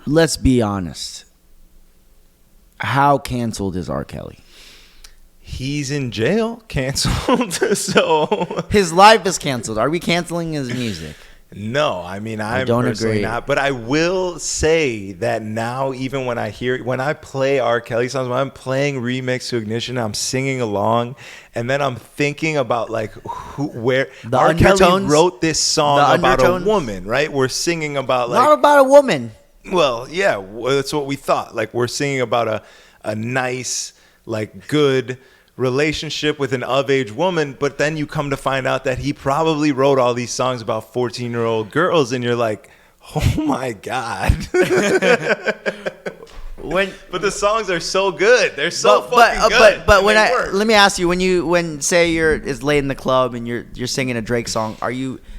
let's be honest. How canceled is R. Kelly? He's in jail, canceled. So his life is canceled. Are we canceling his music? No, I mean, I don't personally agree. not. But I will say that now, even when I play R. Kelly songs, when I'm playing Remix to Ignition, I'm singing along, and then I'm thinking about like where the R. Kelly undertones, wrote this song about a woman, right? We're singing about like not about a woman. Well, yeah, that's what we thought. Like we're singing about a nice, like good relationship with an of-age woman, but then you come to find out that he probably wrote all these songs about 14-year-old girls, and you're like, oh my God. But the songs are so good. They're so fucking good. But let me ask you, when say it's late in the club and you're singing a Drake song,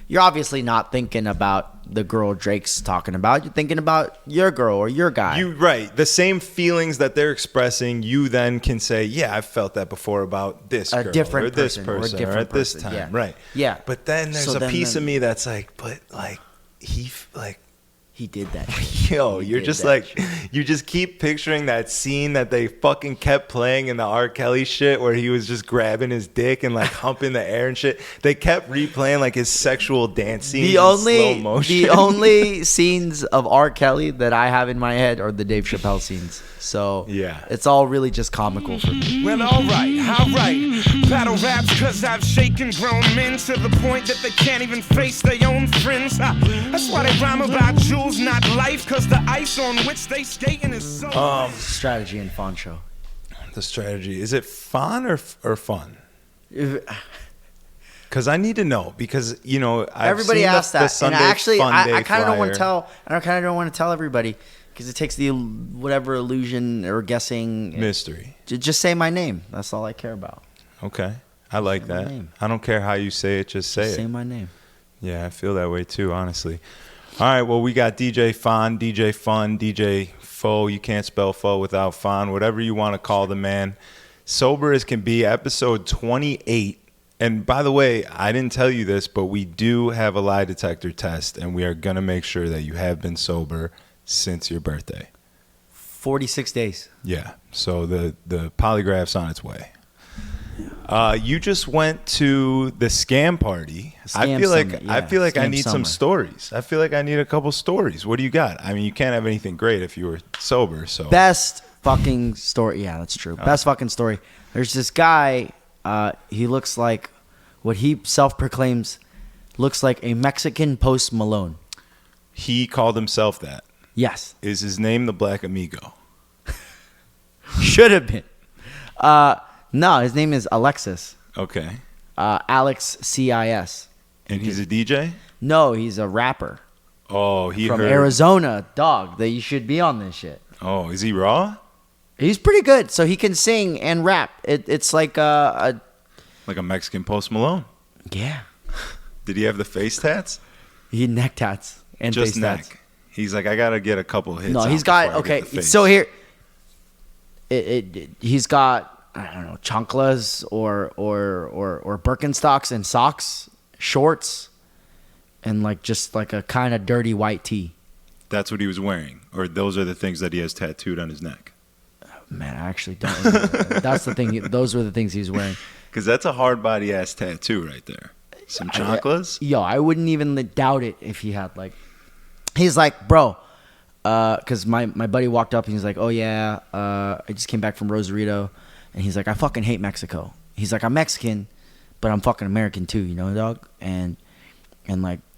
you're obviously not thinking about the girl Drake's talking about. You're thinking about your girl or your guy. Right. The same feelings that they're expressing, you then can say, yeah, I've felt that before about this girl different or this person person or or at this time. Yeah. Right. Yeah. But then there's a piece of me that's like, but like he did that. Yo, you're just like, you just keep picturing that scene that they fucking kept playing in the R. Kelly shit where he was just grabbing his dick and like humping the air and shit. They kept replaying like his sexual dance scenes in slow motion. The only scenes of R. Kelly that I have in my head are the Dave Chappelle scenes. So yeah, it's all really just comical for me. Well, all right. Battle raps cause I've shaken grown men to the point that they can't even face their own friends. That's why they rhyme about jewels, not life, cause the ice on which they skating is so Strategy and PHON show. The strategy. Is it fun or fun? Because I need to know, because everybody asks that, and actually I kind of don't want to tell. I kind of don't want to tell everybody because it takes the whatever illusion or guessing mystery. Just say my name. That's all I care about. Okay, I like that. I don't care how you say it. Just say it. Say my name. Yeah, I feel that way too, honestly. All right, well, we got DJ PHON, DJ Fun, DJ Fo. You can't spell Fo without Fon. Whatever you want to call the man. Sober as can be, episode 28. And by the way, I didn't tell you this, but we do have a lie detector test, and we are going to make sure that you have been sober since your birthday. 46 days. Yeah, so the polygraph's on its way. You just went to the scam party. I feel like I need some stories. I feel like I need a couple stories. What do you got? I mean, you can't have anything great if you were sober. So best fucking story. Yeah, that's true. Best fucking story. There's this guy. He looks like what he self-proclaims looks like a Mexican Post Malone. He called himself that. Yes. Is his name the Black Amigo? Should have been. No, his name is Alexis. Okay. Alex CIS. And he's a DJ? No, he's a rapper. Oh, from Arizona, dog. That you should be on this shit. Oh, is he raw? He's pretty good. So he can sing and rap. It's like a Mexican Post Malone. Yeah. Did he have the face tats? He had neck tats and just face neck. Tats. He's like, I gotta get a couple hits. No, he's got okay. So here, he's got. I don't know, chanclas or Birkenstocks and socks, shorts, and just like a kind of dirty white tee. That's what he was wearing, or those are the things that he has tattooed on his neck. Man, I actually don't remember. That's the thing. Those were the things he was wearing. Because that's a hard body ass tattoo right there. Some chanclas. Yo, I wouldn't even doubt it if he had He's like, bro. Because my buddy walked up and he's like, oh yeah, I just came back from Rosarito. And he's like, I fucking hate Mexico. He's like, I'm Mexican, but I'm fucking American too, dog? And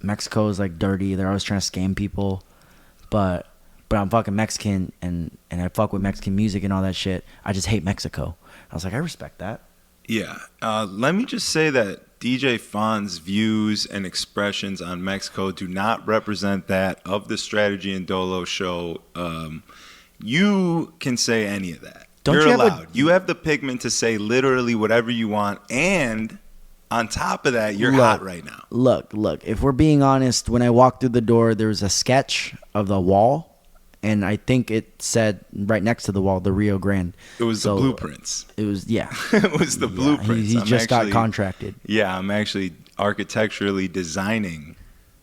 Mexico is dirty. They're always trying to scam people. But I'm fucking Mexican and I fuck with Mexican music and all that shit. I just hate Mexico. I was like, I respect that. Yeah. Let me just say that DJ PHON's views and expressions on Mexico do not represent that of the Strategy and Dolo show. You can say any of that. You're allowed. You have the pigment to say literally whatever you want, and on top of that, you're hot right now. Look. If we're being honest, when I walked through the door, there was a sketch of the wall, and I think it said right next to the wall, the Rio Grande. It was the blueprints. It was, yeah. It was the blueprints. He just got contracted. Yeah, I'm actually architecturally designing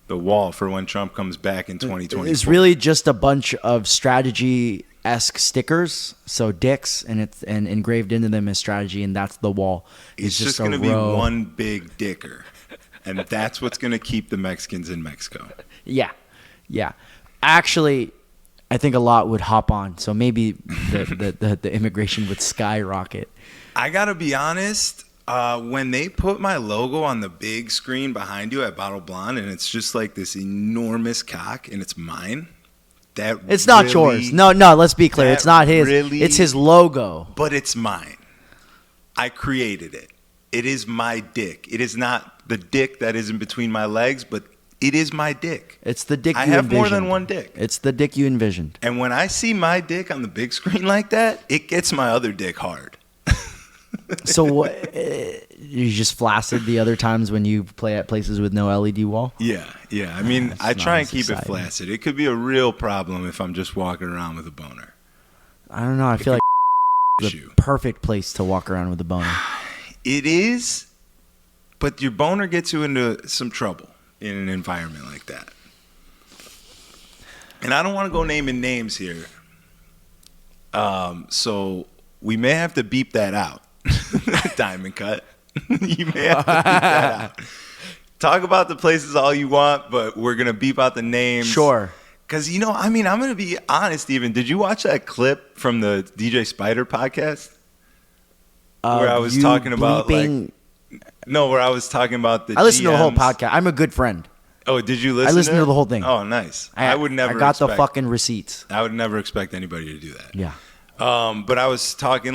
the wall for when Trump comes back in 2024. It's really just a bunch of strategy-esque stickers, so dicks, and it's and engraved into them is strategy, and that's the wall. It's just going to be one big dicker, and that's what's going to keep the Mexicans in Mexico. Yeah. Actually, I think a lot would hop on, so maybe the immigration would skyrocket. I gotta be honest. When they put my logo on the big screen behind you at Bottle Blonde, and it's just like this enormous cock, and it's mine. It's not yours. No. Let's be clear. It's not his. It's his logo. But it's mine. I created it. It is my dick. It is not the dick that is in between my legs, but it is my dick. It's the dick you envisioned. I have more envisioned. than one dick. It's the dick you envisioned. And when I see my dick on the big screen like that, it gets my other dick hard. So you just flaccid the other times when you play at places with no LED wall? Yeah. I mean, I try and keep it flaccid. It could be a real problem if I'm just walking around with a boner. I don't know. I feel like the perfect place to walk around with a boner. It is, but your boner gets you into some trouble in an environment like that. And I don't want to go naming names here. So we may have to beep that out. Diamond Cut. You may have to beep that out. Talk about the places all you want, but we're going to beep out the names. Sure. Because, I'm going to be honest, even. Did you watch that clip from the DJ Spider podcast? Where I was talking about, where I was talking about the I listened GMs. to the whole podcast. I'm a good friend. Oh, did you listen? I listened to the whole thing. Oh, nice. I would never. I got the fucking receipts. I would never expect anybody to do that. Yeah. But I was talking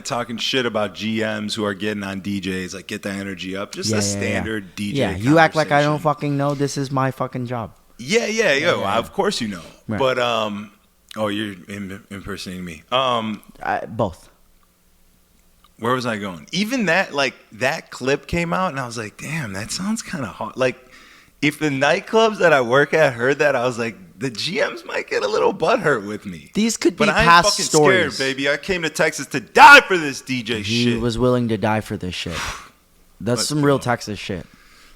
talking shit about GMs who are getting on DJs, like get the energy up. Just standard DJ. Yeah, you act like I don't fucking know. This is my fucking job. Yeah. Of course you know. Right. But you're impersonating me. Both. Where was I going? Even that clip came out, and I was like, damn, that sounds kind of hot. Like, if the nightclubs that I work at heard that, I was like, the GMs might get a little butthurt with me. These could be past stories. But I ain't fucking scared, baby. I came to Texas to die for this DJ shit. He was willing to die for this shit. That's some real Texas shit.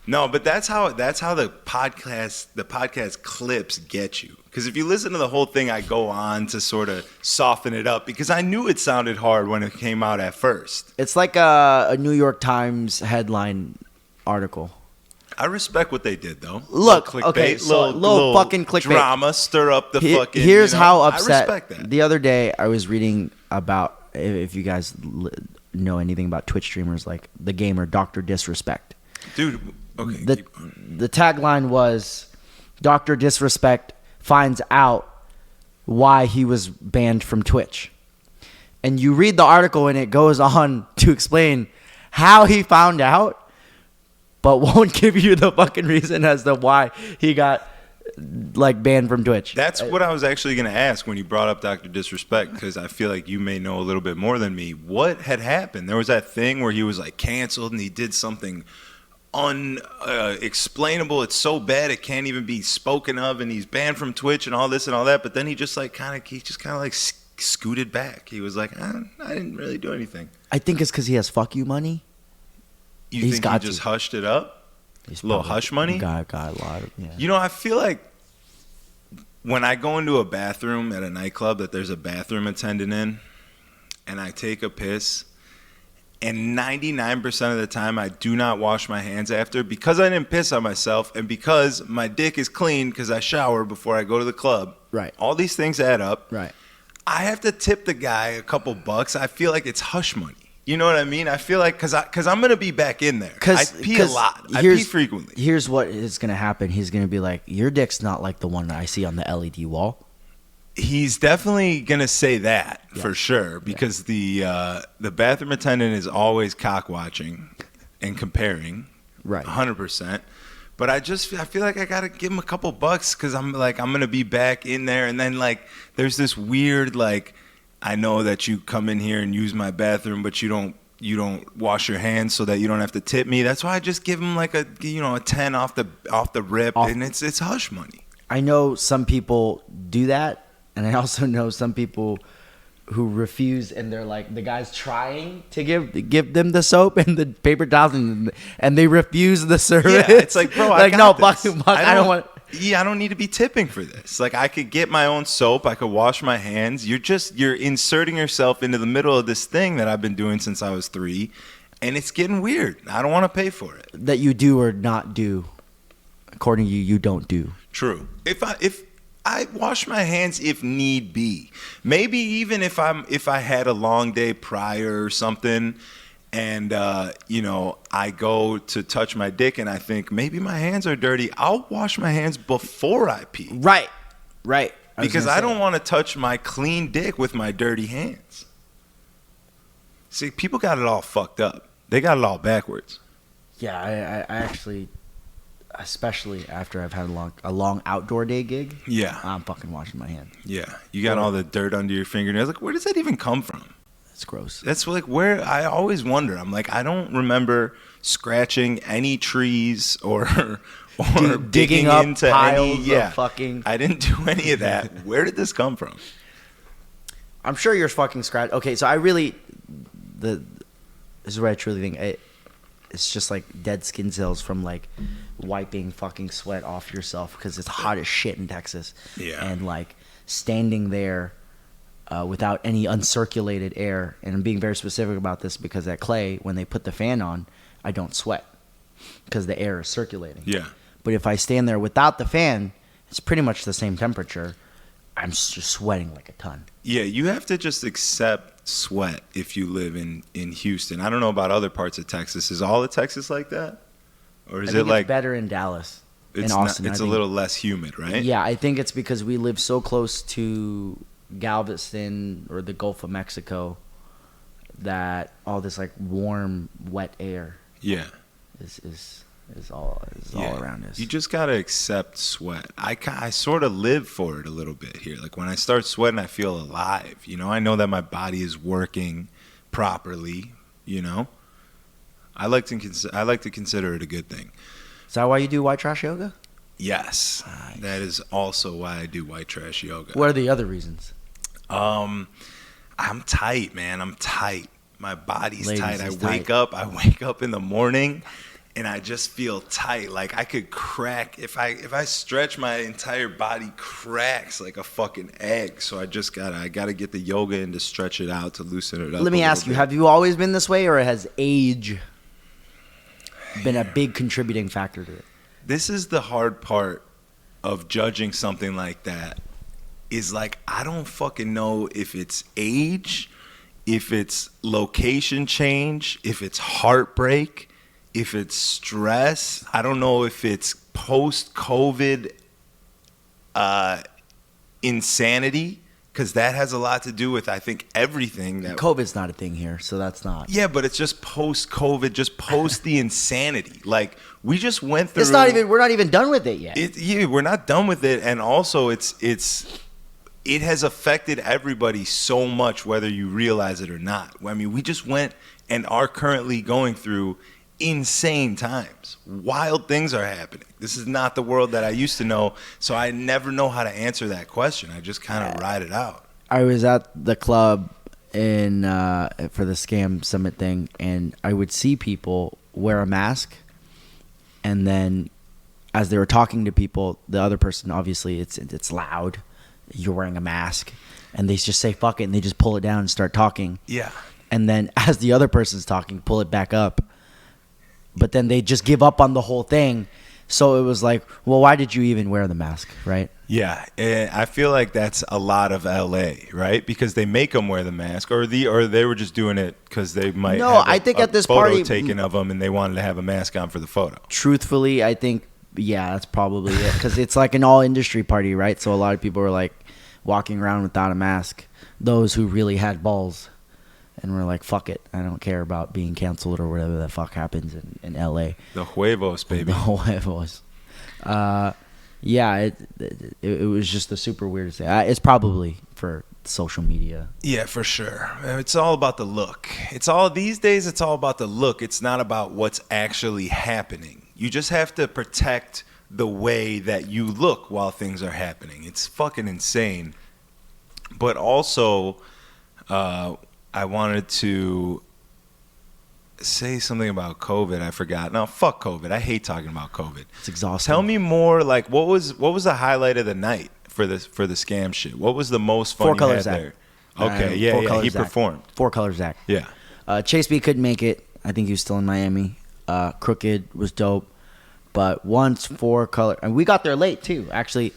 No, but that's how the podcast clips get you. Because if you listen to the whole thing, I go on to sort of soften it up because I knew it sounded hard when it came out at first. It's like a New York Times headline article. I respect what they did, though. Look, clickbait, okay, so little fucking clickbait. Drama, stir up the fucking... Here's how upset... I respect that. The other day, I was reading about, if you guys know anything about Twitch streamers, like the gamer Dr. Disrespect. Dude, okay. The tagline was, Dr. Disrespect finds out why he was banned from Twitch. And you read the article, and it goes on to explain how he found out, but won't give you the fucking reason as to why he got banned from Twitch. That's what I was actually going to ask when you brought up Dr. Disrespect, because I feel like you may know a little bit more than me. What had happened? There was that thing where he was canceled and he did something unexplainable. It's so bad it can't even be spoken of, and he's banned from Twitch and all this and all that. But then he just kind of scooted back. He was like, I didn't really do anything. I think it's because he has fuck you money. You think he just hushed it up? A little hush money? Got a lot of, yeah. I feel like when I go into a bathroom at a nightclub that there's a bathroom attendant in, and I take a piss, and 99% of the time I do not wash my hands after because I didn't piss on myself and because my dick is clean because I shower before I go to the club. Right. All these things add up. Right. I have to tip the guy a couple bucks. I feel like it's hush money. You know what I mean? I feel like because I'm going to be back in there. I pee a lot. I pee frequently. Here's what is going to happen. He's going to be like, your dick's not like the one that I see on the LED wall. He's definitely going to say that for sure because the bathroom attendant is always cock watching and comparing. Right. 100%. But I feel like I got to give him a couple bucks because I'm going to be back in there. And then there's this weird I know that you come in here and use my bathroom, but you don't wash your hands so that you don't have to tip me. That's why I just give him a 10 off the rip, and it's hush money. I know some people do that, and I also know some people who refuse, and they're like, the guy's trying to give them the soap and the paper towels, and they refuse the service. Yeah, it's like, bro, I like, got no, this. fuck, I don't want. Yeah, I don't need to be tipping for this. Like, I could get my own soap. I could wash my hands. You're inserting yourself into the middle of this thing that I've been doing since I was 3, and it's getting weird. I don't want to pay for it. That you do or not do, according to you, you don't do. True. If I wash my hands if need be, maybe even if I had a long day prior or something, and I go to touch my dick and I think maybe my hands are dirty, I'll wash my hands before I pee. Right. Because I don't want to touch my clean dick with my dirty hands. See, people got it all fucked up. They got it all backwards. Yeah, I actually, especially after I've had a long outdoor day gig. Yeah. I'm fucking washing my hands. Yeah. You got all the dirt under your fingernails. Like, where does that even come from? It's gross. That's like where I always wonder. I'm like, I don't remember scratching any trees or digging up into piles any. Yeah, of fucking. I didn't do any of that. Where did this come from? I'm sure you're fucking scratch. Okay, so this is what I truly think. It's just like dead skin cells from like wiping fucking sweat off yourself because it's hot as shit in Texas. Yeah. And like standing there without any uncirculated air. And I'm being very specific about this because at Clay, when they put the fan on, I don't sweat because the air is circulating. Yeah. But if I stand there without the fan, it's pretty much the same temperature. I'm just sweating like a ton. Yeah, you have to just accept sweat if you live in Houston. I don't know about other parts of Texas. Is all of Texas like that? Or is I think it like it's better in Dallas? it's in Austin, it's a little less humid, right? Yeah, I think it's because we live so close to Galveston or the Gulf of Mexico that all this like warm, wet air Yeah. is all around us. You just gotta accept sweat. I sort of live for it a little bit here. Like when I start sweating, I feel alive. I know that my body is working properly. I like to consider it a good thing. Is that why you do white trash yoga? Yes, Nice. That is also why I do white trash yoga. What are the other reasons? I'm tight, man. I'm tight. My body's Ladies, tight. he's I wake up in the morning and I just feel tight. Like I could crack if I stretch, my entire body cracks like a fucking egg. So I gotta get the yoga in to stretch it out, to loosen it up. Let me ask you, have you always been this way, or has age been a big contributing factor to it? This is the hard part of judging something like that. Is like, I don't fucking know if it's age, if it's location change, if it's heartbreak, if it's stress. I don't know if it's post-COVID insanity, because that has a lot to do with, I think, everything. That COVID's not a thing here, so that's not. Yeah, but it's just post-COVID, just post the insanity. Like, we just went through. We're not even done with it yet. We're not done with it, and also it has affected everybody so much, whether you realize it or not. I mean, we just went and are currently going through insane times. Wild things are happening. This is not the world that I used to know, so I never know how to answer that question. I just kind of ride it out. I was at the club for the Scam Summit thing, and I would see people wear a mask, and then as they were talking to people, the other person, obviously it's loud. You're wearing a mask, and they just say fuck it, and they just pull it down and start talking. Yeah. And then as the other person's talking, pull it back up. But then they just give up on the whole thing. So it was like, well, why did you even wear the mask, right? Yeah, and I feel like that's a lot of LA, right? Because they make them wear the mask, or they were just doing it because they might have I think at this photo party taken of them, and they wanted to have a mask on for the photo. Truthfully, I think, yeah, that's probably it. Because it's like an all-industry party, right? So a lot of people were like walking around without a mask. Those who really had balls. And we're like, fuck it. I don't care about being canceled or whatever the fuck happens in LA. The huevos, baby. The huevos. Yeah, it was just the super weird thing. It's probably for social media. Yeah, for sure. It's all about the look. These days, it's all about the look. It's not about what's actually happening. You just have to protect the way that you look while things are happening. It's fucking insane. But also, I wanted to say something about COVID. I forgot. No, fuck COVID. I hate talking about COVID. It's exhausting. Tell me more. Like, what was the highlight of the night for the scam shit? What was the most fun you had there? Okay, yeah. He performed. 4 Color Zach. Yeah. Chase B couldn't make it. I think he was still in Miami. Crooked was dope. But once 4 Color, and we got there late too. Actually,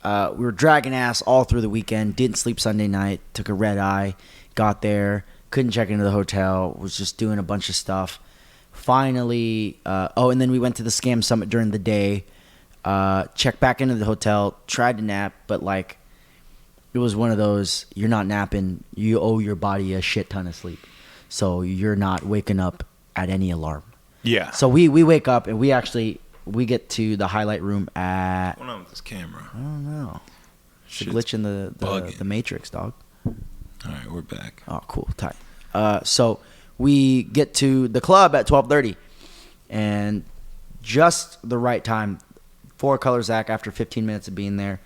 we were dragging ass all through the weekend. Didn't sleep Sunday night. Took a red eye. Got there. Couldn't check into the hotel. Was just doing a bunch of stuff. Finally, and then we went to the Scam Summit during the day. Checked back into the hotel. Tried to nap, but like, it was one of those, you're not napping. You owe your body a shit ton of sleep. So you're not waking up at any alarm. Yeah. So we wake up and we get to the highlight room at... What's going on with this camera? I don't know. It's a glitch in the Matrix, dog. All right, we're back. Oh, cool. Tight. So we get to the club at 12:30, and just the right time. 4 Color Zach, after 15 minutes of being there,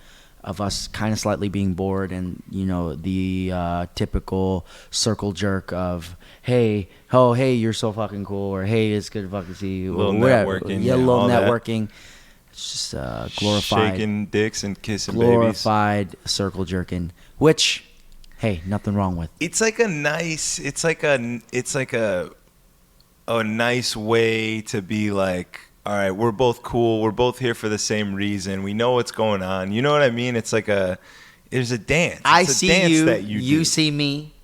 of us kind of slightly being bored, and the typical circle jerk of hey, you're so fucking cool, or hey, it's good to fucking see you. Little networking, little networking. It's just glorified shaking dicks and kissing glorified babies. Circle jerking, which. Hey, nothing wrong with. It's like a nice way to be like, all right, we're both cool. We're both here for the same reason. We know what's going on. You know what I mean? It's like there's a dance. I see you. That you see me.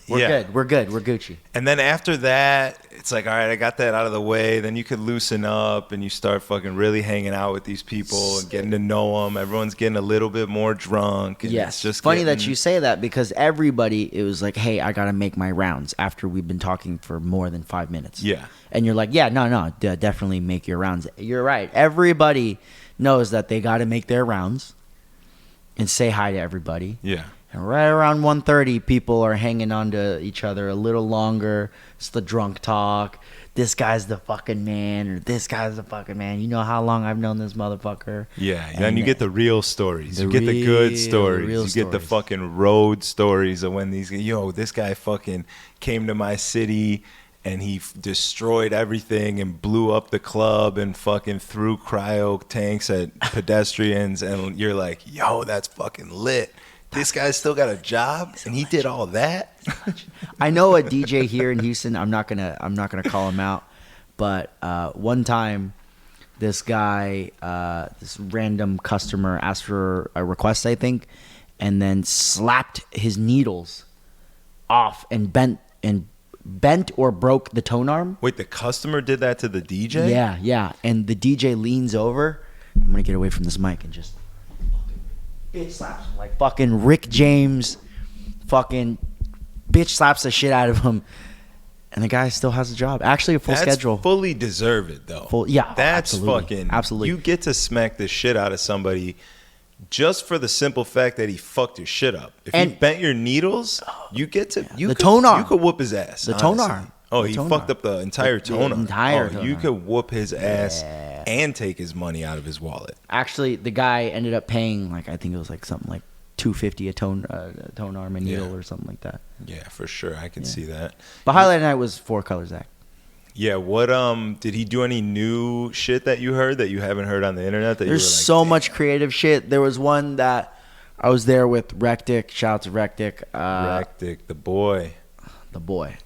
We're good. We're good. We're Gucci. And then after that, it's like, all right, I got that out of the way. Then you could loosen up and you start fucking really hanging out with these people and getting to know them. Everyone's getting a little bit more drunk. And yes. It's just funny that you say that, because it was like, hey, I got to make my rounds after we've been talking for more than 5 minutes. Yeah. And you're like, yeah, no, definitely make your rounds. You're right. Everybody knows that they got to make their rounds and say hi to everybody. Yeah. And right around 1:30, people are hanging on to each other a little longer. It's the drunk talk. This guy's the fucking man, or this guy's the fucking man. You know how long I've known this motherfucker. Yeah, and you get the real stories. You get the good stories. You get the fucking road stories of when this guy fucking came to my city and he destroyed everything and blew up the club and fucking threw cryo tanks at pedestrians. And you're like, yo, that's fucking lit. This guy's still got a job, and he did all that. I know a DJ here in Houston. I'm not gonna call him out, but one time, this guy, this random customer, asked for a request, I think, and then slapped his needles off and bent or broke the tone arm. Wait, the customer did that to the DJ? Yeah, and the DJ leans over. I'm gonna get away from this mic and just. Bitch slaps him like fucking Rick James. Fucking bitch slaps the shit out of him. And the guy still has a job. Actually, a full schedule. That's fully deserved, though. That's fucking. Absolutely. You get to smack the shit out of somebody just for the simple fact that he fucked your shit up. If you bent your needles, you get to. The tone arm. You could whoop his ass. The tone arm. Oh, he fucked up the entire tone arm. You could whoop his ass and take his money out of his wallet. Actually, the guy ended up paying I think it was something like $250 a tone arm and needle or something like that. Yeah, for sure. I can see that. But highlight night was 4 Color Zach. Yeah, what did he do any new shit that you heard that you haven't heard on the internet? There's so much creative shit. There was one that I was there with Rectic. Shout out to Rectic. Rectic, the boy. The boy.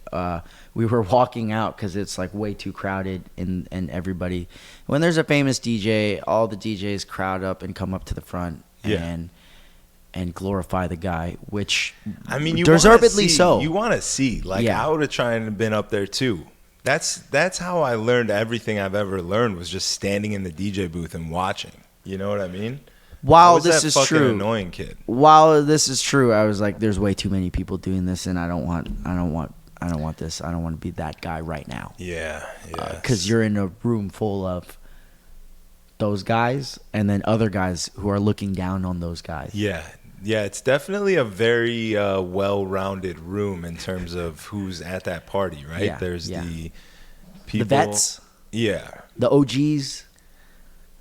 We were walking out because it's way too crowded, and everybody. When there's a famous DJ, all the DJs crowd up and come up to the front and glorify the guy, which you deservedly so. You want to see. I would have tried and been up there too. That's how I learned everything I've ever learned, was just standing in the DJ booth and watching. You know what I mean? While this is true, annoying kid. While this is true, I was like, "There's way too many people doing this, and I don't want this. I don't want to be that guy right now." Yeah. Because you're in a room full of those guys, and then other guys who are looking down on those guys. Yeah. It's definitely a very well-rounded room in terms of who's at that party, right? Yeah, There's the people, the vets, the OGs.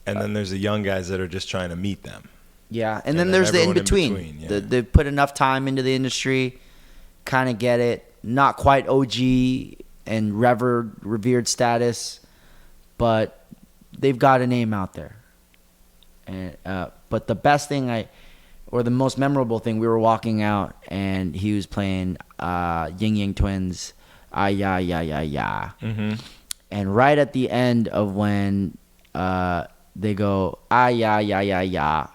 And then there's the young guys that are just trying to meet them. Yeah, and then there's the in-between. Yeah. They put enough time into the industry kind of get it. Not quite OG and revered status, but they've got a name out there. And but the best thing or the most memorable thing, we were walking out and he was playing Ying Yang Twins, Ya Ya Ya Ya. Mm-hmm. And right at the end of when they go ya ya ya ya,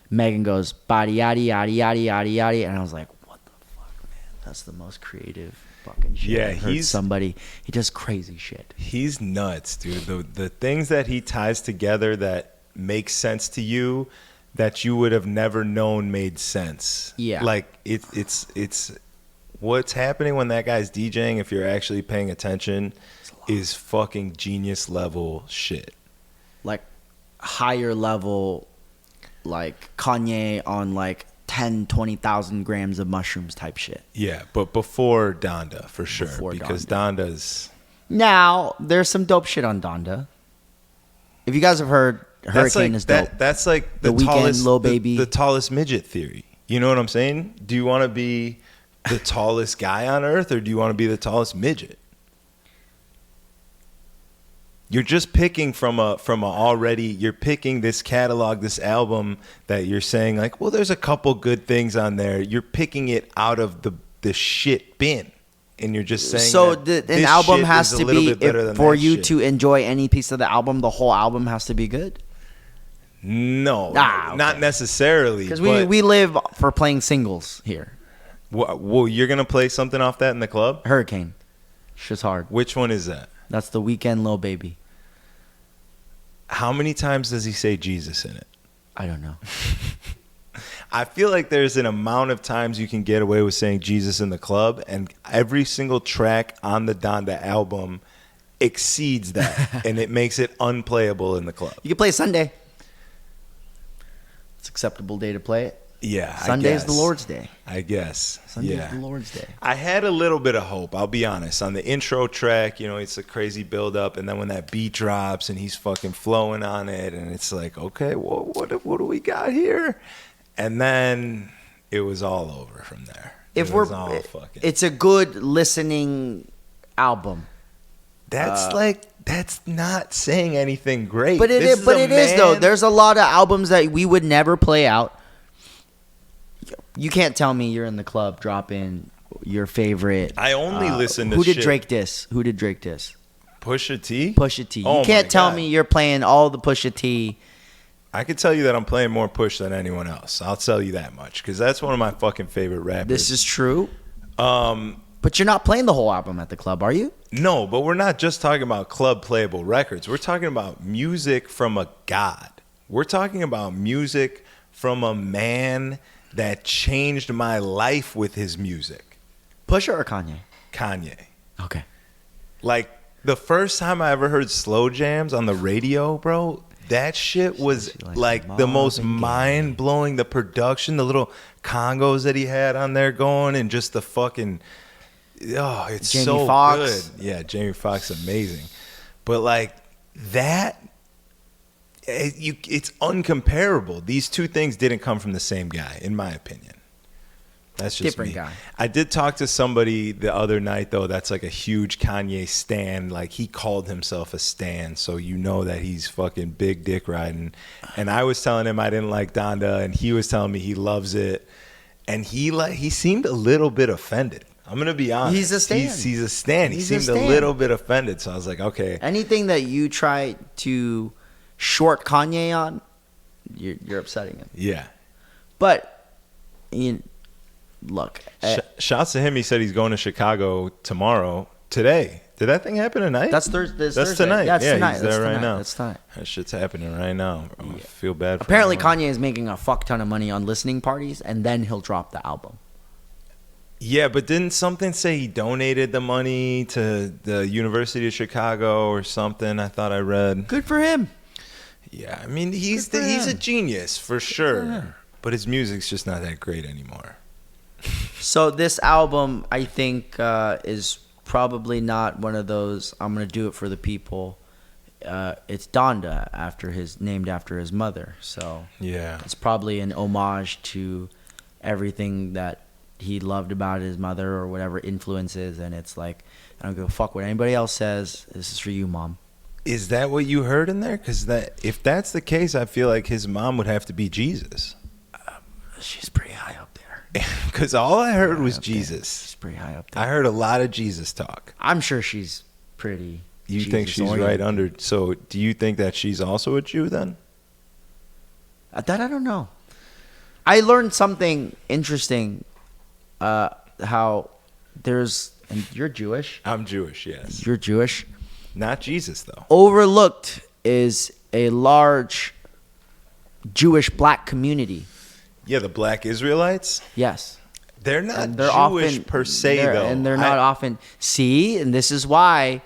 Megan goes body yaddy yaddy yaddy yaddy yaddy, and I was like, what the fuck, man? That's the most creative fucking shit. Yeah, I heard he does crazy shit. He's nuts, dude. The things that he ties together that make sense to you that you would have never known made sense. Yeah. Like it's what's happening when that guy's DJing, if you're actually paying attention, is fucking genius level shit. Like higher level, like Kanye on like 10-20,000 grams of mushrooms type shit. Yeah, but before Donda for sure. Before because Donda. Donda's Now there's some dope shit on Donda. If you guys have heard, Hurricane is dope. That's like The Weeknd, tallest, Lil Baby. the tallest midget theory. You know what I'm saying? Do you want to be the tallest guy on earth, or do you want to be the tallest midget? You're just picking you're picking this catalog, this album that you're saying like, well, there's a couple good things on there. You're picking it out of the shit bin. And you're just saying so that an this album shit has is to a little be bit better than for that you shit. to enjoy any piece of the album. The whole album has to be good. No, okay. Not necessarily. Because we live for playing singles here. Well, you're gonna play something off that in the club? Hurricane, shit's hard. Which one is that? That's the Weeknd, Lil Baby. How many times does he say Jesus in it? I don't know. I feel like there's an amount of times you can get away with saying Jesus in the club, and every single track on the Donda album exceeds that, and it makes it unplayable in the club. You can play Sunday. It's an acceptable day to play it. Yeah, Sunday's the Lord's Day. I guess. Sunday's the Lord's Day. I had a little bit of hope, I'll be honest. On the intro track, you know, it's a crazy build-up, and then when that beat drops and he's fucking flowing on it, and it's like, okay, well, what do we got here? And then it was all over from there. It's a good listening album. That's not saying anything great. But it is though. There's a lot of albums that we would never play out. You can't tell me you're in the club dropping your favorite. I only listen to Who did shit. Drake diss? Who did Drake diss? Pusha T? Pusha T. Oh You can't my tell God. me you're playing all the Pusha T. I can tell you that I'm playing more Push than anyone else. I'll tell you that much, because that's one of my fucking favorite rappers. This is true. But you're not playing the whole album at the club, are you? No, but we're not just talking about club playable records. We're talking about music from a god. We're talking about music from a man that changed my life with his music. Pusha or Kanye? Kanye. Okay. Like, the first time I ever heard slow jams on the radio, bro, that shit was like the most mind-blowing. The production, the little congos that he had on there going, and just the fucking... Oh, it's Jamie so Foxx. good. Yeah, Jamie Foxx, amazing. But like that, it's uncomparable. These two things didn't come from the same guy, in my opinion. That's just Different me. guy. I did talk to somebody the other night, though, that's like a huge Kanye stan. Like, he called himself a stan, so you know that he's fucking big dick riding. And I was telling him I didn't like Donda, and he was telling me he loves it. And he seemed a little bit offended. I'm going to be honest. He's a stan. He's a stan. He seemed a little bit offended, so I was like, okay. Anything that you try to short Kanye on, you're upsetting him. Yeah. But, look. Shouts to him. He said he's going to Chicago today. Did that thing happen tonight? That's Thursday. That's tonight. Yeah, yeah, tonight. he's there right now. That's tonight. That shit's happening right now. I feel bad for Apparently, him. Kanye is making a fuck ton of money on listening parties, and then he'll drop the album. Yeah, but didn't something say he donated the money to the University of Chicago or something? I thought I read. Good for him. Yeah, I mean, he's a genius for sure. But his music's just not that great anymore. So this album, I think, is probably not one of those, I'm going to do it for the people. It's Donda, named after his mother. So yeah, it's probably an homage to everything that he loved about his mother or whatever influences, and it's like, I don't give a fuck what anybody else says. This is for you, Mom. Is that what you heard in there? Because if that's the case, I feel like his mom would have to be Jesus. She's pretty high up there. Because all I heard was Jesus. She's pretty high up there. I heard a lot of Jesus talk. I'm sure she's pretty. You think she's right under? So do you think that she's also a Jew then? That I don't know. I learned something interesting. How there's, and you're Jewish. I'm Jewish, yes. You're Jewish. Not Jesus, though. Overlooked is a large Jewish black community. Yeah, the black Israelites? Yes. They're not And they're Jewish often, per se, though. And they're not often. See, and this is why.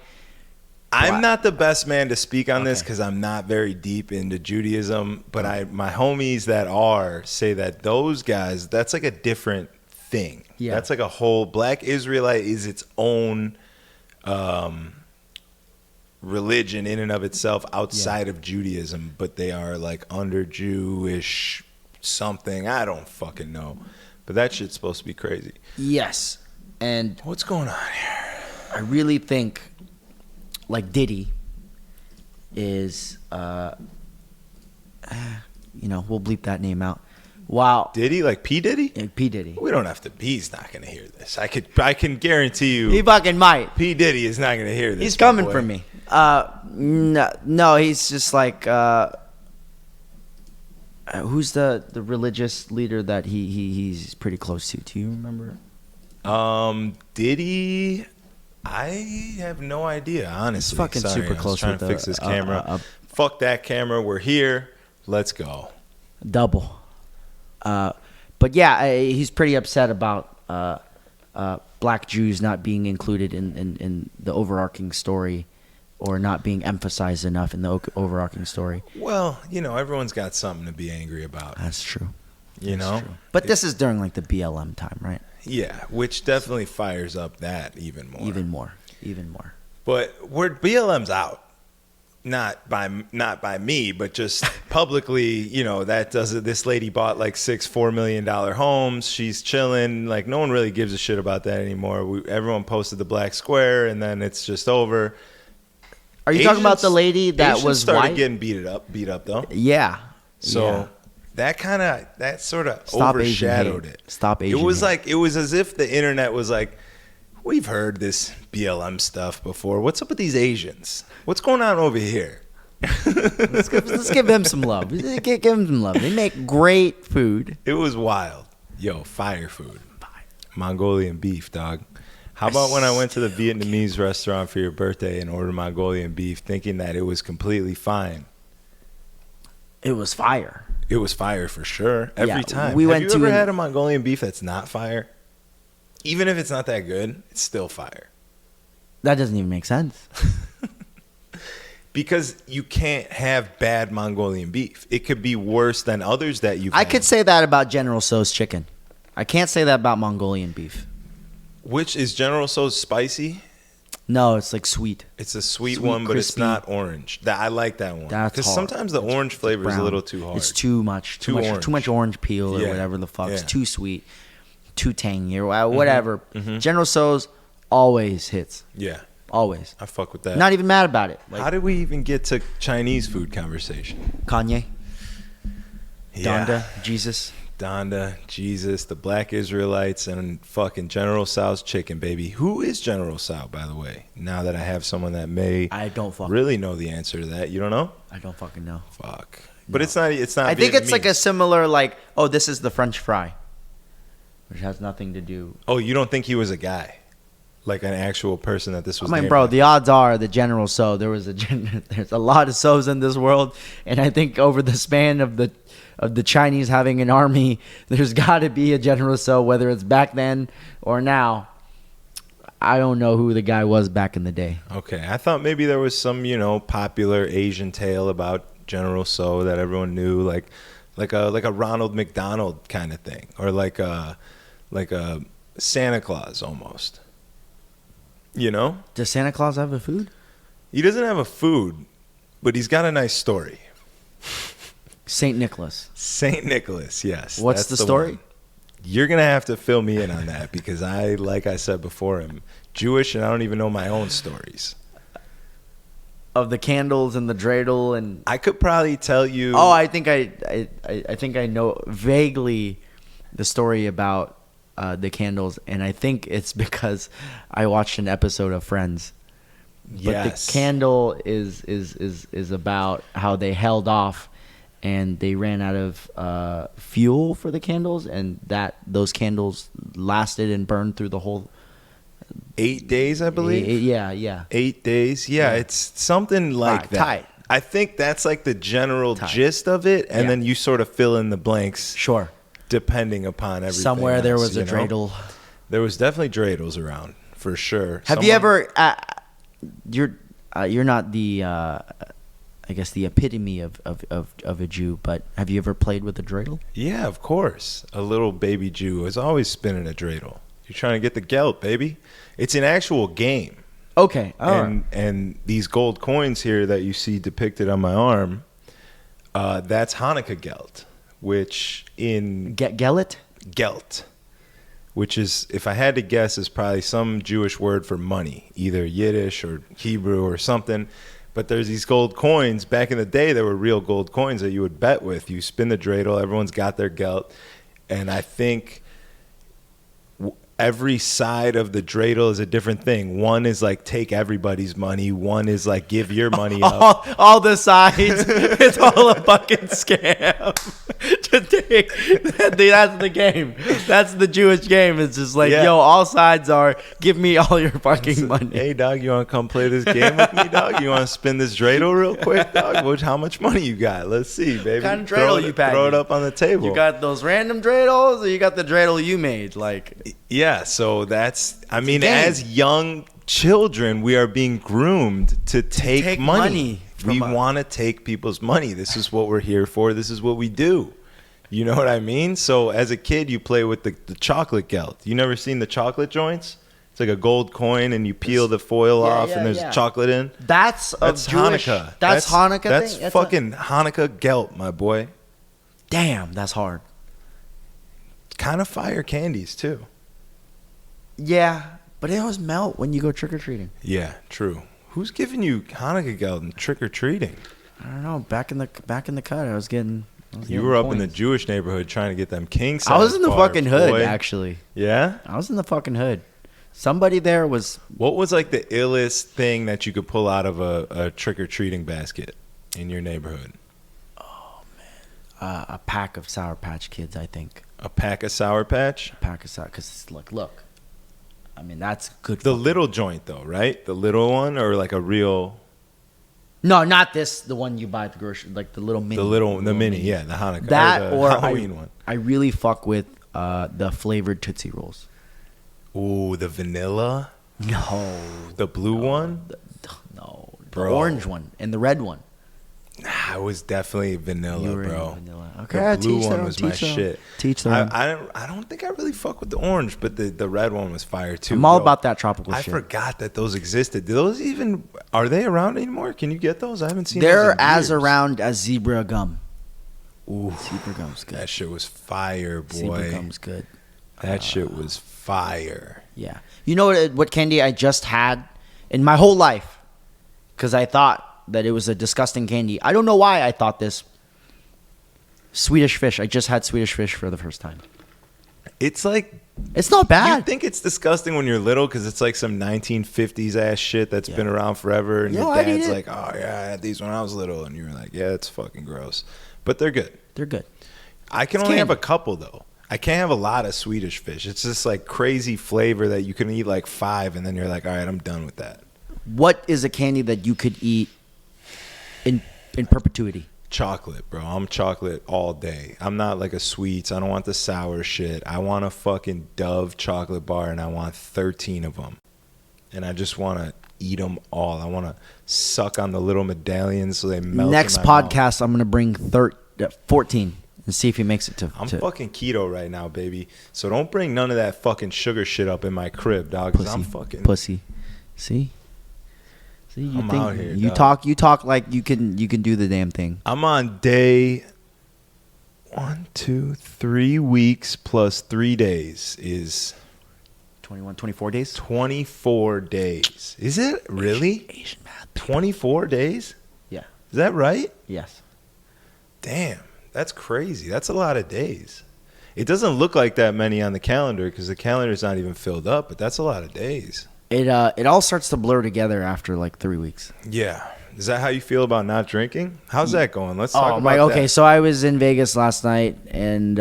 I'm not the best man to speak on this because I'm not very deep into Judaism. But my homies that are say that those guys, that's like a different thing. Yeah. That's like a whole black Israelite is its own religion in and of itself outside of Judaism, but they are like under Jewish something. I don't fucking know. But that shit's supposed to be crazy. Yes. And What's going on here? I really think like Diddy is we'll bleep that name out. Wow. Diddy? Like P. Diddy? Yeah, P. Diddy. We don't have to. He's not going to hear this. I can guarantee you. He fucking might. P. Diddy is not going to hear this. He's coming for me. No, he's just like who's the religious leader that he's pretty close to? Do you remember? Diddy. I have no idea, honestly. He's fucking Sorry, super close. I was trying to fix this camera. Fuck that camera. We're here. Let's go. Double. But yeah, he's pretty upset about black Jews not being included in the overarching story, or not being emphasized enough in the overarching story. Well, everyone's got something to be angry about. That's true. True. But this is during like the BLM time, right? Yeah, which definitely fires up that even more. Even more. But BLM's out. Not by me, but just publicly, that does it. This lady bought like 6 $4 million homes. She's chilling. Like, no one really gives a shit about that anymore. Everyone posted the black square, and then it's just over. Are you talking about the lady that Asians was started white? getting beat up though? Yeah. So that sort of Stop overshadowed Asian hate. it. Stop Asian It was hate. like, it was as if the internet was like, we've heard this BLM stuff before. What's up with these Asians? What's going on over here? let's give them some love. Give them some love. They make great food. It was wild. Yo, fire food. Mongolian beef, dog. How about when I went to the Vietnamese restaurant for your birthday and ordered Mongolian beef, thinking that it was completely fine? It was fire. It was fire for sure. Every time. Have you ever had a Mongolian beef that's not fire? Even if it's not that good, it's still fire. That doesn't even make sense. Because you can't have bad Mongolian beef. It could be worse than others that you've I had. could say that about General Tso's chicken. I can't say that about Mongolian beef. Which is General Tso's spicy? No, it's like sweet. It's a sweet Sweet, one, but it's crispy. not orange. I like that one. That's Because hard. sometimes the orange flavor is a Brown. little too hard. It's too much. Too much orange peel or Yeah. whatever the fuck. It's Yeah. too sweet. Too tangy or whatever. Mhm. General Tso's always hits. Yeah, Always. I fuck with that. Not even mad about it. Like How did we even get to Chinese food conversation? Kanye, Yeah. Donda, Jesus. Donda, Jesus, the Black Israelites, and fucking General Tso's chicken, baby. Who is General Tso, by the way? Now that I have someone that may I don't fucking really know the answer to that. You don't know? I don't fucking know. Fuck. But it's not I think it's like Vietnamese. a similar like, oh, this is the French fry. Which has nothing to do. Oh, you don't think he was a guy? Like an actual person that this was I mean, named bro, after? the odds are the General Tso. There's a lot of Tsos in this world, and I think over the span of the Chinese having an army, there's got to be a General Tso, whether it's back then or now. I don't know who the guy was back in the day. Okay, I thought maybe there was some, popular Asian tale about General Tso that everyone knew, like a Ronald McDonald kind of thing, or like a Santa Claus almost. Does Santa Claus have a food? He doesn't have a food, but he's got a nice story. Saint Nicholas. Saint Nicholas, yes. What's that's the story? one. You're going to have to fill me in on that because like I said before, I'm Jewish and I don't even know my own stories. Of the candles and the dreidel and... I could probably tell you... Oh, I think I know vaguely the story about the candles, and I think it's because I watched an episode of Friends. But Yes. the candle is about how they held off and they ran out of fuel for the candles, and those candles lasted and burned through the whole 8 days, I believe. Yeah. 8 days. Yeah, it's something like that. Tight. I think that's like the general gist of it, and then you sort of fill in the blanks. Sure. Depending upon everything. Somewhere there else, was a dreidel. There was definitely dreidels around, for sure. Have you ever? You're not the, I guess the epitome of a Jew, but have you ever played with a dreidel? Yeah, of course. A little baby Jew is always spinning a dreidel. You're trying to get the gelt, baby. It's an actual game. Okay. And these gold coins here that you see depicted on my arm, that's Hanukkah gelt, which in gelt, which is, if I had to guess, is probably some Jewish word for money, either Yiddish or Hebrew or something. But there's these gold coins. Back in the day, there were real gold coins that you would bet with. You spin the dreidel, everyone's got their gelt, and I think every side of the dreidel is a different thing. One is like take everybody's money. One is like give your money up. All the sides. It's all a fucking scam. That's the game. That's the Jewish game. It's just like, yo, all sides are give me all your fucking money. Hey, dog, you want to come play this game with me, dog? You want to spin this dreidel real quick, dog? How much money you got? Let's see, baby. What kind of dreidel you packing? Throw it up on the table. You got those random dreidels, or you got the dreidel you made? Like, yeah, so that's, I mean, as young children, we are being groomed to take money. We want to take people's money. This is what we're here for. This is what we do. You know what I mean? So as a kid, you play with the chocolate gelt. You never seen the chocolate joints? It's like a gold coin, and you peel the foil off, and there's chocolate in. That's Jewish, Hanukkah. That's Hanukkah. That's fucking Hanukkah gelt, my boy. Damn, that's hard. Kind of fire candies too. Yeah, but it always melt when you go trick or treating. Yeah, true. Who's giving you Hanukkah gelt and trick or treating? I don't know. Back in the cut, I was getting. You were up in the Jewish neighborhood trying to get them king size. I was in the fucking hood, boy. actually. Yeah? I was in the fucking hood. Somebody there was... What was like the illest thing that you could pull out of a trick-or-treating basket in your neighborhood? Oh, man. A pack of Sour Patch Kids, I think. A pack of Sour Patch? A pack of Sour... Because it's like, look. I mean, that's good. The little joint, though, right? The little one, or like a real... No, not this. The one you buy at the grocery, like the little mini. The mini, yeah, the Hanukkah. That or the Halloween one. I really fuck with the flavored Tootsie Rolls. Ooh, the vanilla? No. The blue one? No. The Bro. orange one and the red one. Nah, it was definitely vanilla, bro. Vanilla. Okay, the blue one was my shit. Teach them. I don't think I really fuck with the orange, but the red one was fire too. I'm all about that tropical shit. I forgot that those existed. Do those even, are they around anymore? Can you get those? I haven't seen They're those in as years. around as zebra gum. Ooh, zebra gum's good. That shit was fire, boy. Zebra gum's good. That shit was fire. Yeah. You know what candy I just had in my whole life? Because I thought that it was a disgusting candy. I don't know why I thought this. Swedish Fish. I just had Swedish Fish for the first time. It's like... It's not bad. You think it's disgusting when you're little because it's like some 1950s ass shit that's been around forever. And your dad's like, oh, yeah, I had these when I was little. And you're like, yeah, it's fucking gross. But they're good. They're good. I can only have a couple, though. I can't have a lot of Swedish Fish. It's just like crazy flavor that you can eat like 5 and then you're like, all right, I'm done with that. What is a candy that you could eat in perpetuity? Chocolate, bro. I'm chocolate all day. I'm not like a sweets. I don't want the sour shit. I want a fucking Dove chocolate bar and I want 13 of them. And I just want to eat them all. I want to suck on the little medallions so they melt. Next in my podcast, mouth. I'm going to bring 14 and see if he makes it to. I'm fucking keto right now, baby. So don't bring none of that fucking sugar shit up in my crib, dog. Because I'm fucking pussy. See, you I'm think out here, you dog. talk like you can do the damn thing. I'm on day 1, 2, 3 weeks plus 3 days is 21, 24 days. 24 days. Is it really? Asian math. 24 days? Yeah. Is that right? Yes. Damn, that's crazy. That's a lot of days. It doesn't look like that many on the calendar because the calendar's not even filled up, but that's a lot of days. It all starts to blur together after like 3 weeks. Yeah. Is that how you feel about not drinking? How's that going? Let's talk about Okay, that. so I was in Vegas last night, and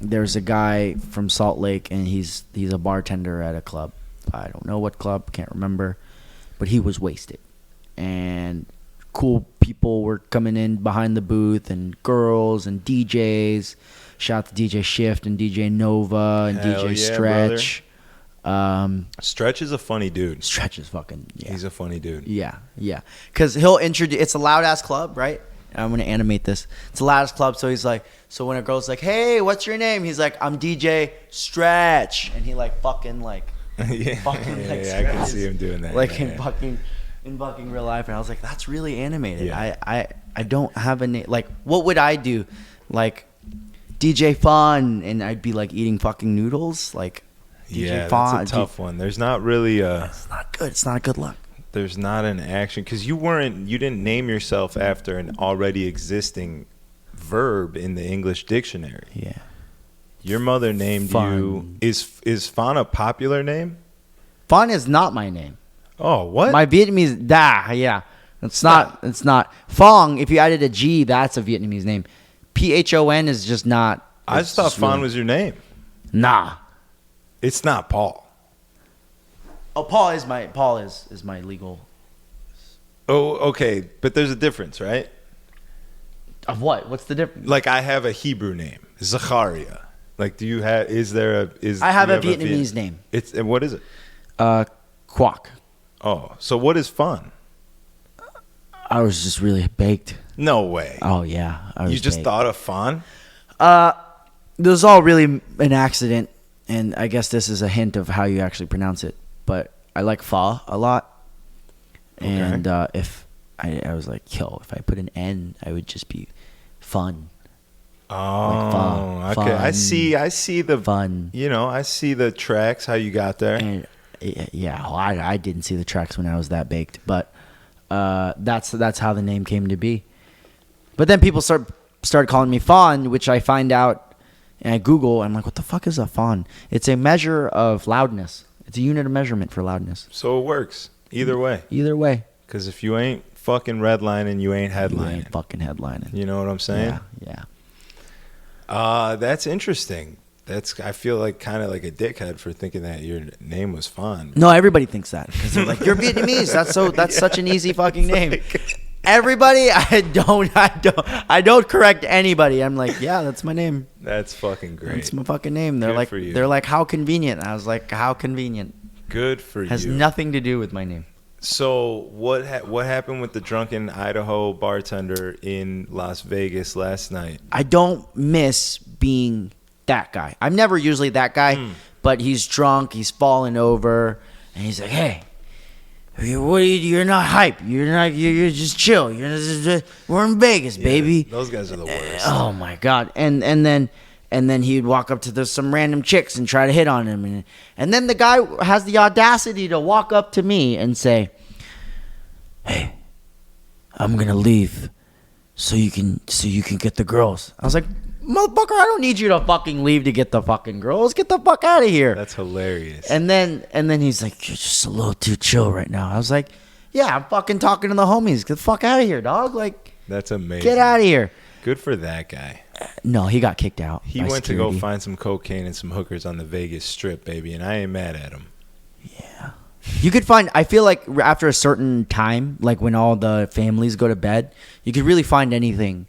there's a guy from Salt Lake, and he's a bartender at a club. I don't know what club, can't remember, but he was wasted. And cool people were coming in behind the booth, and girls and DJs. Shout out to DJ Shift and DJ Nova and Hell DJ yeah, Stretch. Stretch is a funny dude. Stretch is fucking, yeah. He's a funny dude. Yeah. Because he'll introduce, it's a loud ass club, right? I'm going to animate this. It's a loud ass club. So he's like, so when a girl's like, hey, what's your name? He's like, I'm DJ Stretch. And he like fucking like, yeah, I can see him doing that. Like yeah, in fucking real life. And I was like, that's really animated. Yeah. I don't have a name. Like, what would I do? Like, DJ PHON. And I'd be like eating fucking noodles. Like, DJ PHON. That's a tough one. There's not really it's not good. It's not a good look. There's not an action because you didn't name yourself after an already existing verb in the English dictionary. Yeah. Your mother named Fun. you. Is Phan a popular name? PHON is not my name. Oh, what? My Vietnamese, yeah. It's not. Phong, if you added a G, that's a Vietnamese name. PHON is just not. I just thought Phan was your name. Nah. It's not Paul. Oh, Paul is my legal. Oh, okay. But there's a difference, right? Of what? What's the difference? Like I have a Hebrew name, Zacharia. Like, do you have? I have a Vietnamese name. And what is it? Quoc. Oh, so what is Phan? I was just really baked. No way. Oh yeah, I was You just baked. thought of Phan? It was all really an accident, and I guess this is a hint of how you actually pronounce it. But I like pho a lot, and if I was like, yo, if I put an N, I would just be fun. Oh, like okay. Fun. I see the Fun. You know, I see the tracks. How you got there? And yeah, well, I didn't see the tracks when I was that baked, but that's how the name came to be. But then people started calling me Fawn, which I find out, and I Google. I'm like, what the fuck is a fawn? It's a measure of loudness. It's a unit of measurement for loudness. So it works either way. Either way. Because if you ain't fucking redlining, you ain't headlining. You ain't fucking headlining. You know what I'm saying? Yeah. That's interesting. I feel like kind of like a dickhead for thinking that your name was Fawn. No, everybody thinks that because they're like, you're Vietnamese. That's such an easy fucking name. Everybody, I don't correct anybody. I'm like, yeah, that's my name. That's fucking great. It's my fucking name. Good They're like, how convenient. I was like, how convenient. Good for you. Has nothing to do with my name. So what happened with the drunken Idaho bartender in Las Vegas last night? I don't miss being that guy. I'm never usually that guy, but he's drunk. He's falling over, and he's like, hey. You're not hype. You're just chill. We're in Vegas, baby. Those guys are the worst. Oh my god! And then he'd walk up to some random chicks and try to hit on him, and then the guy has the audacity to walk up to me and say, "Hey, I'm gonna leave, so you can get the girls." I was like, motherfucker, I don't need you to fucking leave to get the fucking girls. Get the fuck out of here. That's hilarious. And then he's like, you're just a little too chill right now. I was like, yeah, I'm fucking talking to the homies. Get the fuck out of here, dog. Like, that's amazing. Get out of here. Good for that guy. No, he got kicked out. He went to go find some cocaine and some hookers on the Vegas Strip, baby, and I ain't mad at him. Yeah. You could find, I feel like after a certain time, like when all the families go to bed, you could really find anything.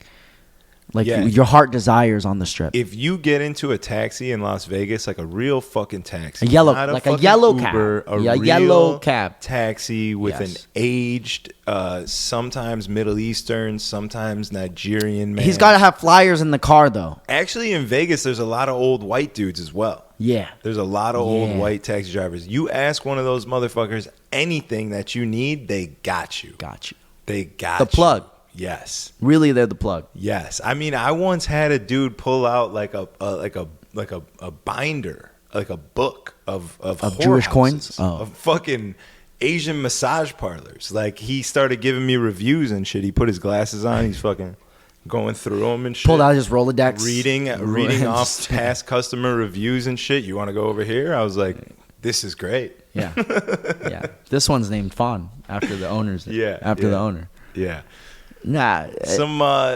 Like your heart desires on the Strip. If you get into a taxi in Las Vegas, like a real fucking taxi, a yellow Uber, cab, a yellow cab taxi with an aged, sometimes Middle Eastern, sometimes Nigerian man. He's got to have flyers in the car though. Actually, in Vegas, there's a lot of old white dudes as well. Yeah, there's a lot of old white taxi drivers. You ask one of those motherfuckers anything that you need, they got you. Got you. They got the plug. Yes. Really, they're the plug. Yes. I mean, I once had a dude pull out like a binder, like a book of Jewish coins? of fucking Asian massage parlors. Like, he started giving me reviews and shit. He put his glasses on. He's fucking going through them and shit. Pulled out his Rolodex. Reading off past customer reviews and shit. You want to go over here? I was like, this is great. Yeah. Yeah. This one's named PHON after the owner's name. Yeah. After the owner. Yeah. Nah.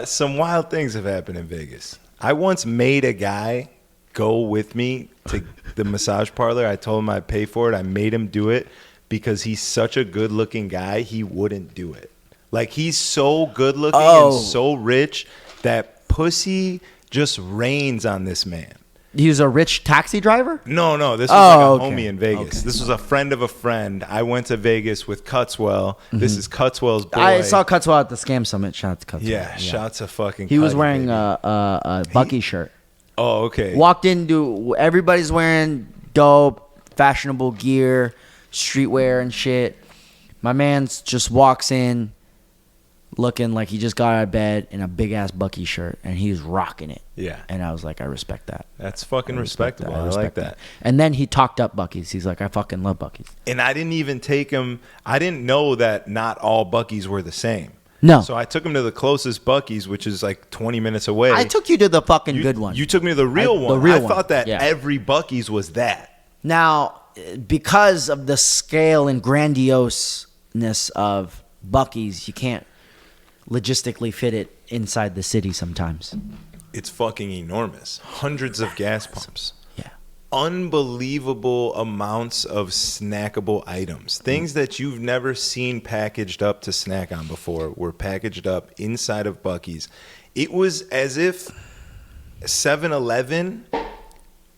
Some wild things have happened in Vegas. I once made a guy go with me to the massage parlor. I told him I'd pay for it. I made him do it because he's such a good-looking guy, he wouldn't do it. Like, he's so good-looking and so rich that pussy just rains on this man. He was a rich taxi driver? No. This was okay. homie in Vegas. Okay. This was a friend of a friend. I went to Vegas with Cutswell. Mm-hmm. This is Cutswell's boy. I saw Cutswell at the Scam Summit. Shout out to Cutswell. Yeah, shots of fucking He was Cuddy, wearing baby. a Bucky shirt. Oh, okay. Walked into, everybody's wearing dope, fashionable gear, streetwear and shit. My man just walks in looking like he just got out of bed in a big-ass Bucky shirt, and he was rocking it. Yeah. And I was like, I respect that. That's fucking respectable. I I respect like that. And then he talked up Bucky's. He's like, I fucking love Bucky's. And I didn't even take him. I didn't know that not all Bucky's were the same. No. So I took him to the closest Bucky's, which is like 20 minutes away. I took you to the fucking good one. You took me to the real one. The real I one. thought that Yeah. every Bucky's was that. Now, because of the scale and grandioseness of Bucky's, you can't logistically fit it inside the city sometimes. It's fucking enormous. Hundreds of gas pumps. Yeah. Unbelievable amounts of snackable items. Things that you've never seen packaged up to snack on before were packaged up inside of Bucky's. It was as if 7-Eleven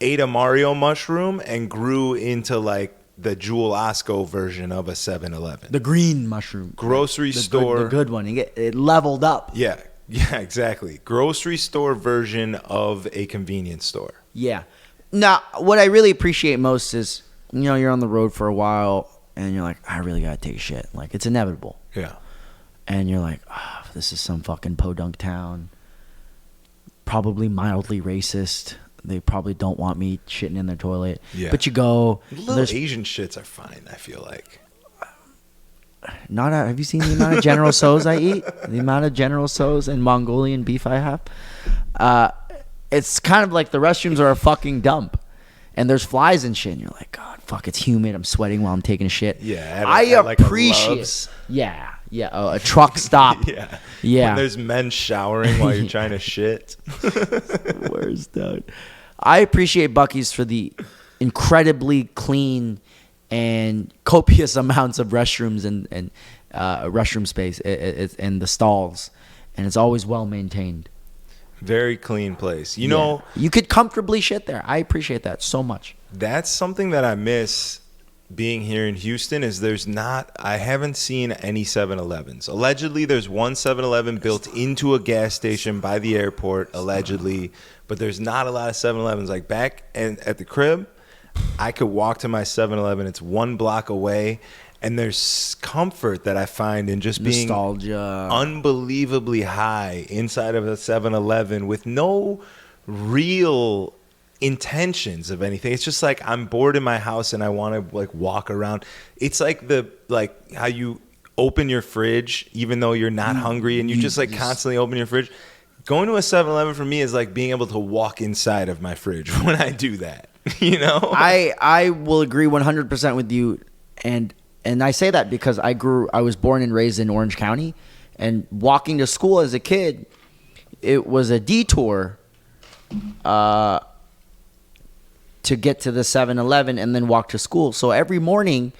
ate a Mario mushroom and grew into like the Jewel Osco version of a 7-Eleven. The green mushroom. Grocery store. The good one. It leveled up. Yeah, exactly. Grocery store version of a convenience store. Yeah. Now, what I really appreciate most is, you're on the road for a while and you're like, I really got to take a shit. Like, it's inevitable. Yeah. And you're like, this is some fucking podunk town. Probably mildly racist. They probably don't want me shitting in their toilet. Yeah. But you go. Little Asian shits are fine, I feel like. Have you seen the amount of General Tso's I eat? The amount of General Tso's and Mongolian beef I have? It's kind of like the restrooms are a fucking dump. And there's flies and shit. And you're like, God, fuck, it's humid. I'm sweating while I'm taking a shit. Yeah. I like a appreciate Love's. Yeah. A truck stop. Yeah. Yeah. When there's men showering while you're trying to shit. Where's that? I appreciate Bucky's for the incredibly clean and copious amounts of restrooms and restroom space and the stalls, and it's always well maintained. Very clean place. You know, you could comfortably shit there. I appreciate that so much. That's something that I miss being here in Houston is I haven't seen any 7-Elevens. Allegedly, there's one 7-Eleven built into a gas station by the airport, allegedly, but there's not a lot of 7-Elevens. Like back at the crib, I could walk to my 7-Eleven. It's 1 block away, and there's comfort that I find in just being nostalgia, unbelievably high inside of a 7-Eleven with no real intentions of anything. It's just like I'm bored in my house and I want to like walk around. It's like how you open your fridge even though you're not hungry and you just constantly open your fridge. Going to a 7-Eleven for me is like being able to walk inside of my fridge when I do that. I will agree 100% with you, and I say that because I was born and raised in Orange County, and walking to school as a kid, it was a detour to get to the 7-Eleven and then walk to school. So every morning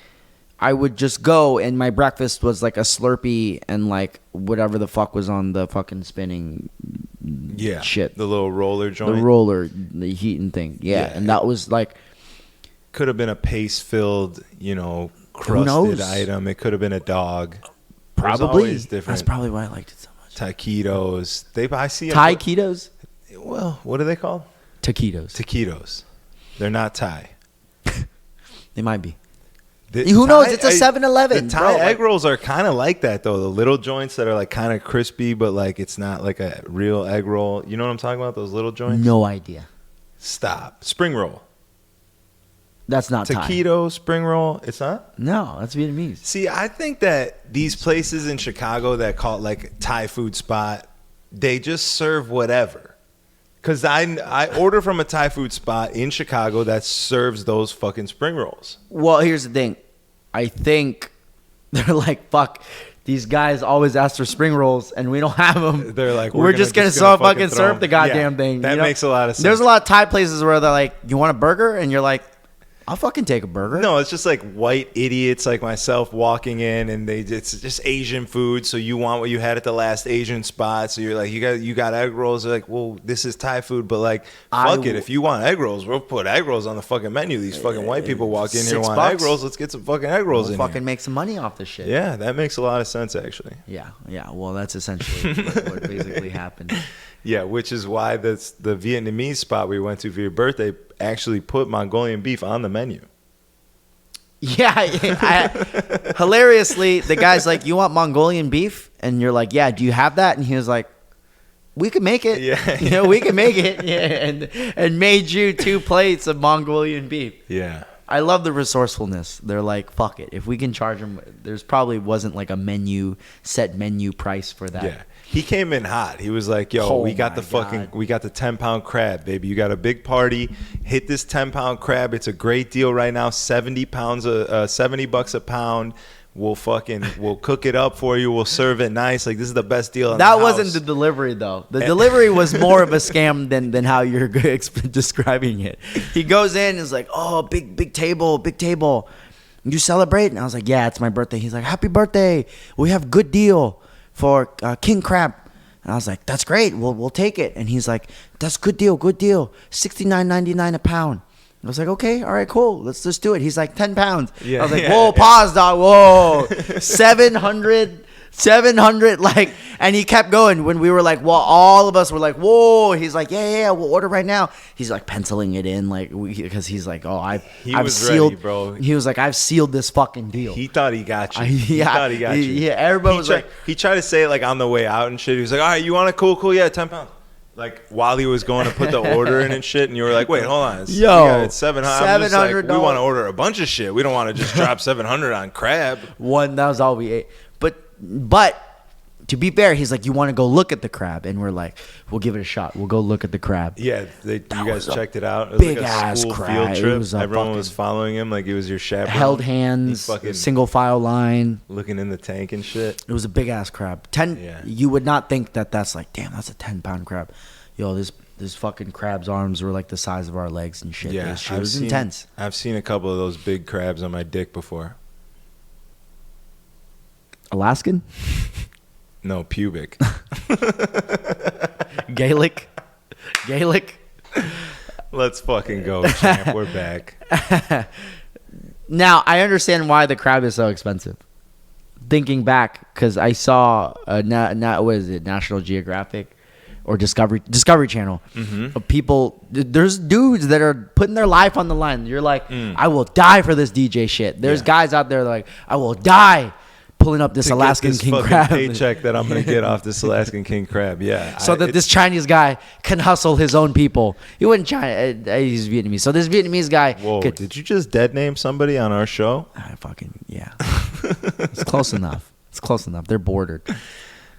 I would just go, and my breakfast was like a Slurpee and like whatever the fuck was on the fucking spinning shit. The little roller joint. The roller, the heating thing. Yeah. And that was like... Could have been a paste-filled, crusted item. It could have been a dog. Probably. Different. That's probably why I liked it so much. Taquitos. I see Taquitos? Well, what are they called? Taquitos. Taquitos. They're not Thai. They might be. Who knows? It's a 7-Eleven. The Thai egg rolls are kind of like that, though. The little joints that are like kind of crispy, but like it's not like a real egg roll. You know what I'm talking about? Those little joints? No idea. Stop. Spring roll. That's not Thai. Taquito, spring roll. It's not? No, that's Vietnamese. See, I think that these places in Chicago that call it like Thai food spot, they just serve whatever. Because I order from a Thai food spot in Chicago that serves those fucking spring rolls. Well, here's the thing. I think they're like, fuck, these guys always ask for spring rolls and we don't have them. They're like, we're just going to fucking serve the goddamn thing. That makes a lot of sense. There's a lot of Thai places where they're like, you want a burger? And you're like, I'll fucking take a burger. No, it's just like white idiots like myself walking in, and it's just Asian food. So you want what you had at the last Asian spot. So you're like, you got egg rolls. They're like, well, this is Thai food, but like, fuck it. If you want egg rolls, we'll put egg rolls on the fucking menu. These fucking white people walk in here and want egg rolls. Let's get some fucking egg rolls in here. Fucking make some money off this shit. Yeah, that makes a lot of sense actually. Yeah. Well, that's essentially what basically happened. Yeah, which is why the Vietnamese spot we went to for your birthday actually put Mongolian beef on the menu. Yeah, hilariously, the guy's like, "You want Mongolian beef?" And you're like, "Yeah, do you have that?" And he was like, "We can make it. Yeah, we can make it." Yeah, and made you 2 plates of Mongolian beef. Yeah. I love the resourcefulness. They're like, "Fuck it. If we can charge them, there's probably wasn't like a set menu price for that." Yeah. He came in hot. He was like, "Yo, we got the 10-pound crab, baby. You got a big party. Hit this 10-pound crab. It's a great deal right now. $70 a pound. We'll cook it up for you. We'll serve it nice. Like, this is the best deal in the house." That wasn't the delivery though. The delivery was more of a scam than how you're describing it. He goes in and is like, "Oh, big table. You celebrate?" And I was like, "Yeah, it's my birthday." He's like, "Happy birthday. We have good deal for king crab." And I was like, "That's great. We'll take it." And he's like, "That's good deal. $69.99 a pound." I was like, "Okay, all right, cool. Let's just do it." He's like, 10 pounds. Yeah, I was like, "Whoa, pause, dog. Whoa, 700, like." And he kept going when we were like, well, all of us were like, "Whoa." He's like, yeah, we'll order right now. He's like penciling it in, like, because he's like, "Oh, I've sealed, ready, bro." He was like, "I've sealed this fucking deal." He thought he got you. He thought he got you. Yeah, everybody was like, he tried to say it like on the way out and shit. He was like, "All right, you want it? Cool, yeah, 10 pounds." Like while he was going to put the order in and shit, and you were like, "Wait, hold on, it's $700. We want to order a bunch of shit. We don't want to just drop $700 on crab." That was all we ate. But to be fair, he's like, "You want to go look at the crab?" And we're like, "We'll give it a shot. We'll go look at the crab." Yeah, you guys checked it out. It was like a school field trip. Everyone was following him like it was your chaperone. Held hands, single file line, looking in the tank and shit. It was a big ass crab. You would not think that's like, damn, that's a 10-pound crab. Yo, this fucking crab's arms were like the size of our legs and shit. Yeah, it was intense. I've seen a couple of those big crabs on my dick before. Alaskan? No, pubic. Gaelic. Let's fucking go, champ. We're back. Now, I understand why the crab is so expensive. Thinking back, because I saw, what is it, National Geographic or Discovery Channel. Mm-hmm. People, there's dudes that are putting their life on the line. You're like, "I will die for this DJ shit." There's guys out there that are like, "I will die pulling up this Alaskan king crab paycheck that I'm gonna get off this Alaskan king crab." Yeah, so that this Chinese guy can hustle his own people. He wasn't China. He's Vietnamese. So this Vietnamese guy. Whoa! Did you just dead name somebody on our show? Yeah. It's close enough. They're bordered.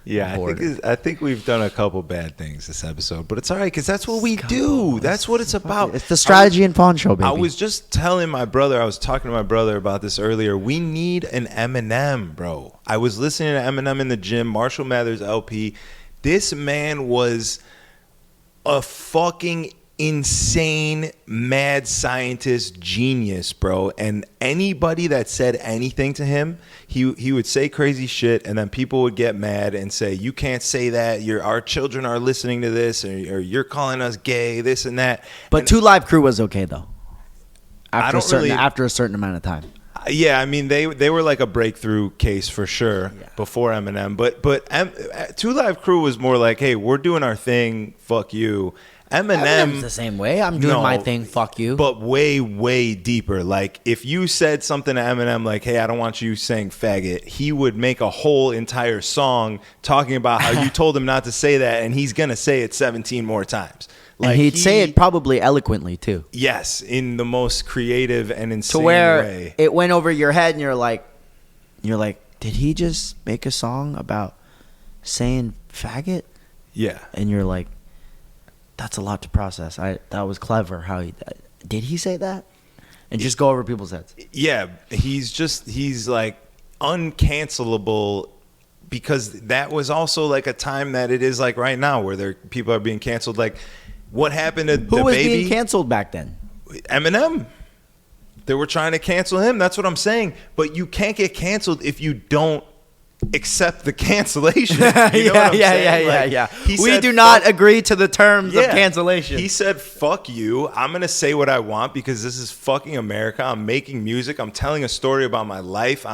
Yeah, I think we've done a couple bad things this episode, but it's all right because that's what we do. That's what it's about. It's the strategy and PHON show, baby. I was just telling my brother, I was talking to my brother about this earlier. We need an Eminem, bro. I was listening to Eminem in the gym, Marshall Mathers LP. This man was a fucking insane mad scientist genius, bro. And anybody that said anything to him, he would say crazy shit, and then people would get mad and say, "You can't say that. Our children are listening to this, or you're calling us gay, this and that." But 2 Live Crew was okay though. After a certain amount of time. Yeah, I mean they were like a breakthrough case for sure before Eminem, but 2 Live Crew was more like, "Hey, we're doing our thing, fuck you." Eminem's the same way. I'm doing my thing. Fuck you. But way, way deeper. Like, if you said something to Eminem like, hey, I don't want you saying faggot, he would make a whole entire song talking about how you told him not to say that, and he's going to say it 17 more times. Like, and he'd say it probably eloquently, too. Yes, in the most creative and insane to where way. It went over your head, and you're like, did he just make a song about saying faggot? Yeah. And you're like, that's a lot to process. That was clever. Did he say that? And just go over people's heads. Yeah, he's like uncancelable, because that was also like a time that it is like right now where people are being canceled. Like, what happened to Who was being canceled back then? Eminem. They were trying to cancel him. That's what I'm saying. But you can't get canceled if you don't accept the cancellation. You know what I'm saying? Yeah. We do not agree to the terms of cancellation. He said, fuck you. I'm going to say what I want because this is fucking America. I'm making music. I'm telling a story about my life.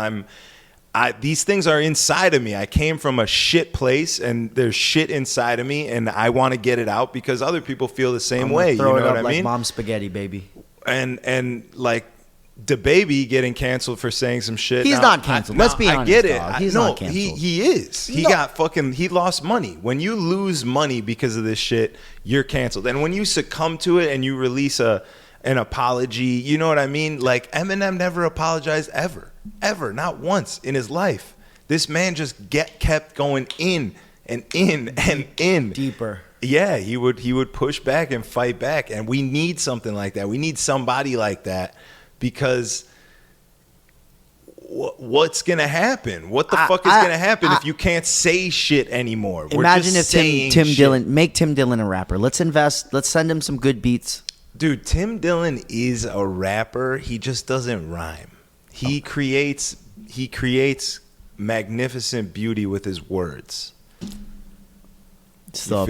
These things are inside of me. I came from a shit place, and there's shit inside of me, and I want to get it out because other people feel the same way. Throw you know it up what I like mean? Mom's spaghetti, baby. And like, DaBaby getting canceled for saying some shit. He's not canceled. Let's be honest. I get it. Dog. He's not canceled. He is. He lost money. When you lose money because of this shit, you're canceled. And when you succumb to it and you release an apology, you know what I mean? Like, Eminem never apologized ever, not once in his life. This man just kept going in and in and in. Deeper. Yeah, he would push back and fight back. And we need something like that. We need somebody like that. Because what's going to happen? What the fuck is going to happen if you can't say shit anymore? Imagine if Tim Dillon, make Tim Dillon a rapper. Let's invest. Let's send him some good beats. Dude, Tim Dillon is a rapper. He just doesn't rhyme. He creates magnificent beauty with his words. Still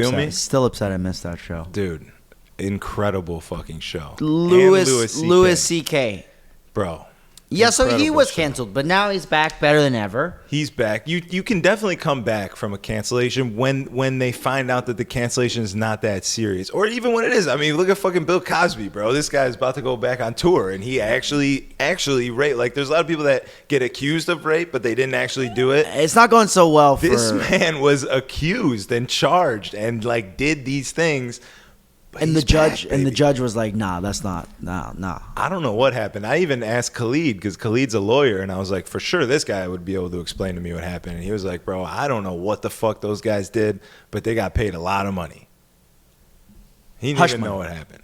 upset I missed that show. Dude. Incredible fucking show. Louis C.K. Bro. Yeah, so he was canceled, but now he's back better than ever. He's back. You can definitely come back from a cancellation when they find out that the cancellation is not that serious. Or even when it is. I mean, look at fucking Bill Cosby, bro. This guy's about to go back on tour, and he actually raped. Like, there's a lot of people that get accused of rape, but they didn't actually do it. It's not going so well for... This man was accused and charged and, like, did these things... And the judge was like, nah, that's not, nah. I don't know what happened. I even asked Khalid, because Khalid's a lawyer, and I was like, for sure, this guy would be able to explain to me what happened. And he was like, bro, I don't know what the fuck those guys did, but they got paid a lot of money. He didn't even know what happened.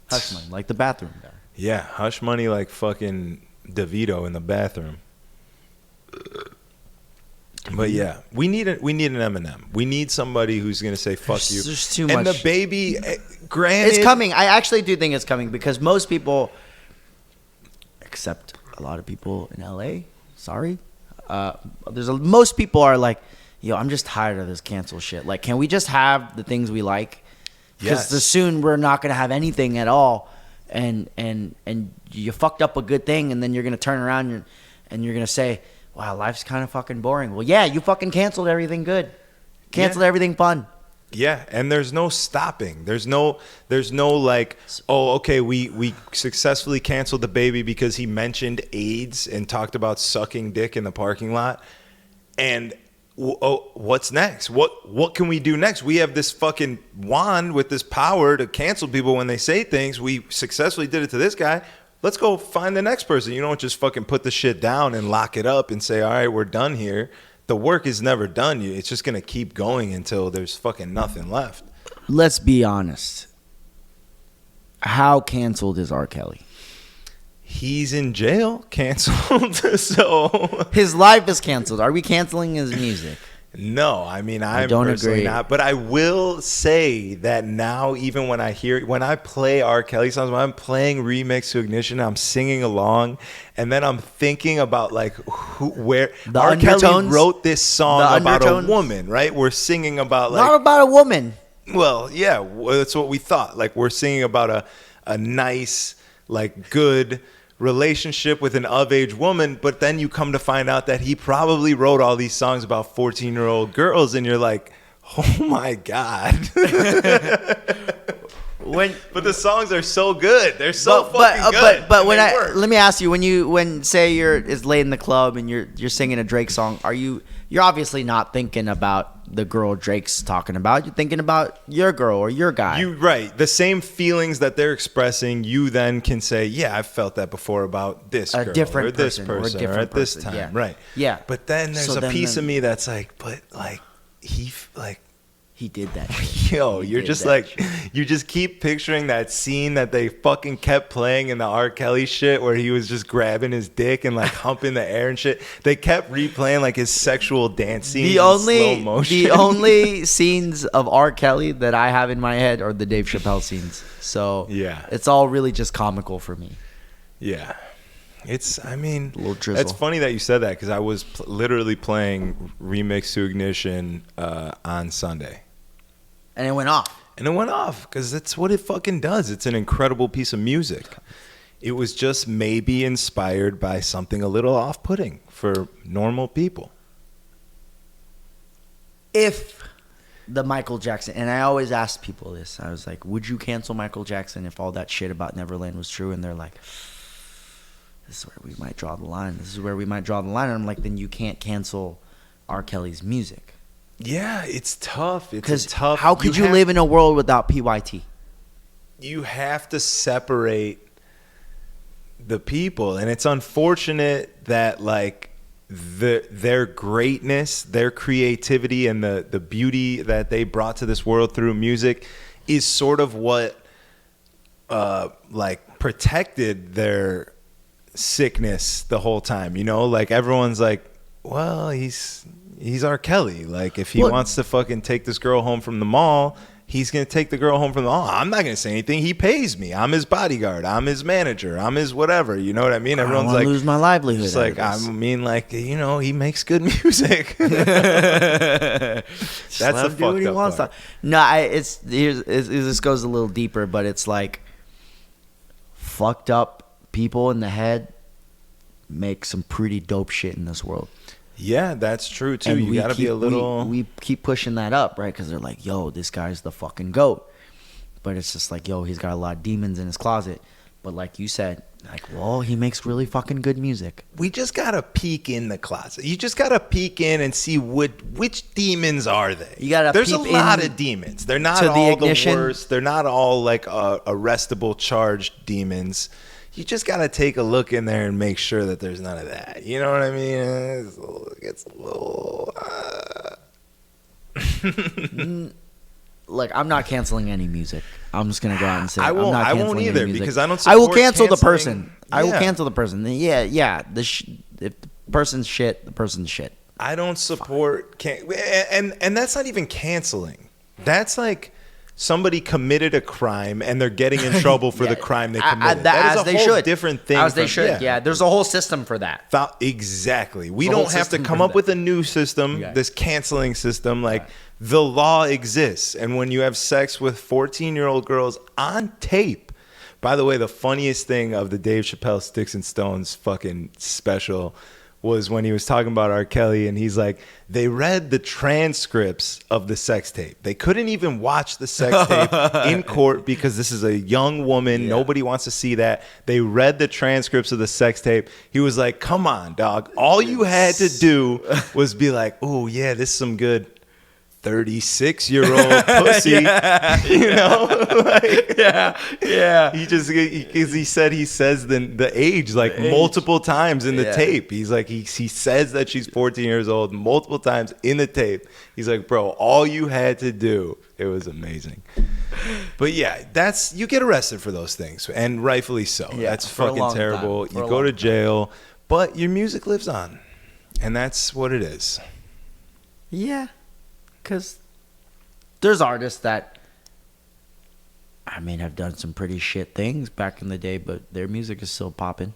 Hush money, like the bathroom guy. Yeah, hush money like fucking DeVito in the bathroom. But yeah, we need an Eminem. We need somebody who's gonna say "fuck you." There's too much. And DaBaby, granted, it's coming. I actually do think it's coming because most people, except a lot of people in LA, most people are like, "Yo, I'm just tired of this cancel shit. Like, can we just have the things we like? Because soon we're not gonna have anything at all, and you fucked up a good thing, and then you're gonna turn around and you're gonna say." Wow, life's kind of fucking boring. Well, yeah, you fucking canceled everything good. Canceled everything fun. Yeah, and there's no stopping. There's no like, oh, okay, we successfully canceled DaBaby because he mentioned AIDS and talked about sucking dick in the parking lot. And what's next? What can we do next? We have this fucking wand with this power to cancel people when they say things. We successfully did it to this guy. Let's go find the next person. You don't just fucking put the shit down and lock it up and say, all right, we're done here. The work is never done. It's just going to keep going until there's fucking nothing left. Let's be honest. How canceled is R. Kelly? He's in jail, canceled. So his life is canceled. Are we canceling his music? No, I mean, I don't personally agree. Not. But I will say that now, even when I play R. Kelly songs, when I'm playing Remix to Ignition, I'm singing along, and then I'm thinking about like where R. Kelly wrote this song about a woman, right? We're singing about like not about a woman. Well, yeah, that's what we thought. Like we're singing about a nice, like good relationship with an of-age woman, but then you come to find out that he probably wrote all these songs about 14-year-old girls, and you're like, oh my God. But the songs are so good. They're so fucking good. But when let me ask you, when say it's late in the club and you're singing a Drake song, you're obviously not thinking about the girl Drake's talking about. You're thinking about your girl or your guy. Right. The same feelings that they're expressing, you then can say, yeah, I've felt that before about this girl different or this person, person or or at this person. time. Yeah. Right. Yeah. But then there's a piece of me that's like, but like he did that shit. Yo, you're just like, you just keep picturing that scene that they fucking kept playing in the R. Kelly shit where he was just grabbing his dick and like humping the air and shit. They kept replaying like his sexual dance scenes in slow motion. The only scenes of R. Kelly that I have in my head are the Dave Chappelle scenes. So yeah, it's all really just comical for me. Yeah. A little drizzle. It's funny that you said that because I was literally playing Remix to Ignition on Sunday. And it went off. Because that's what it fucking does. It's an incredible piece of music. It was just maybe inspired by something a little off-putting for normal people. If the Michael Jackson, and I always ask people this, I was like, would you cancel Michael Jackson if all that shit about Neverland was true? And they're like, this is where we might draw the line. And I'm like, then you can't cancel R. Kelly's music. Yeah, it's tough. Because how could you live in a world without PYT? You have to separate the people, and it's unfortunate that like their greatness, their creativity, and the beauty that they brought to this world through music is sort of what like protected their sickness the whole time. You know, like everyone's like, well, he's R. Kelly. Like, if he wants to fucking take this girl home from the mall, he's going to take the girl home from the mall. I'm not going to say anything. He pays me. I'm his bodyguard. I'm his manager. I'm his whatever. You know what I mean? Everyone's like, lose my livelihood. It's like, I mean, like, you know, he makes good music. That's the fucked up part. No, this goes a little deeper, but it's like fucked up people in the head make some pretty dope shit in this world. Yeah, that's true too. And you gotta be a little. We keep pushing that up, right? Because they're like, "Yo, this guy's the fucking GOAT," but it's just like, "Yo, he's got a lot of demons in his closet." But like you said, like, well, he makes really fucking good music. We just gotta peek in the closet. You just gotta peek in and see which demons are they. You gotta. There's a lot of demons. They're not all the worst. They're not all like arrestable charged demons. You just got to take a look in there and make sure that there's none of that. You know what I mean? It's a little... Look, I'm not canceling any music. I'm just going to go out and say I won't, I'm not I won't either music. because I don't support I will cancel the canceling. person. I will cancel the person. Yeah. If the person's shit, the person's shit. I don't support... And that's not even canceling. That's like... Somebody committed a crime and they're getting in trouble for the crime they committed. That is a whole different thing. As they should. Yeah, there's a whole system for that. Exactly. We don't have to come up with a new system, this canceling system. Like, the law exists. And when you have sex with 14-year-old girls on tape, by the way, the funniest thing of the Dave Chappelle Sticks and Stones fucking special was when he was talking about R. Kelly, and he's like, they read the transcripts of the sex tape. They couldn't even watch the sex tape in court because this is a young woman. Yeah. Nobody wants to see that. They read the transcripts of the sex tape. He was like, come on, dog. All you had to do was be like, oh, yeah, this is some good 36-year-old pussy, you know? Like, yeah. He said he says the age like multiple times in the tape. He's like, he says that she's 14 years old multiple times in the tape. He's like, bro, all you had to do, it was amazing. But yeah, you get arrested for those things, and rightfully so. Yeah, that's fucking terrible. You go to jail, but your music lives on, and that's what it is. Yeah. Because there's artists that, I mean, have done some pretty shit things back in the day, but their music is still popping,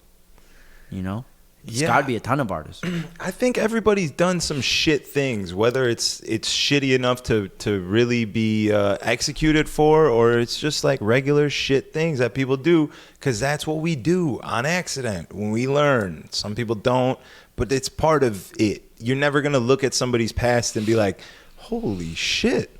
you know? It's got to be a ton of artists. I think everybody's done some shit things, whether it's shitty enough to really be executed for, or it's just like regular shit things that people do, because that's what we do on accident when we learn. Some people don't, but it's part of it. You're never going to look at somebody's past and be like, holy shit,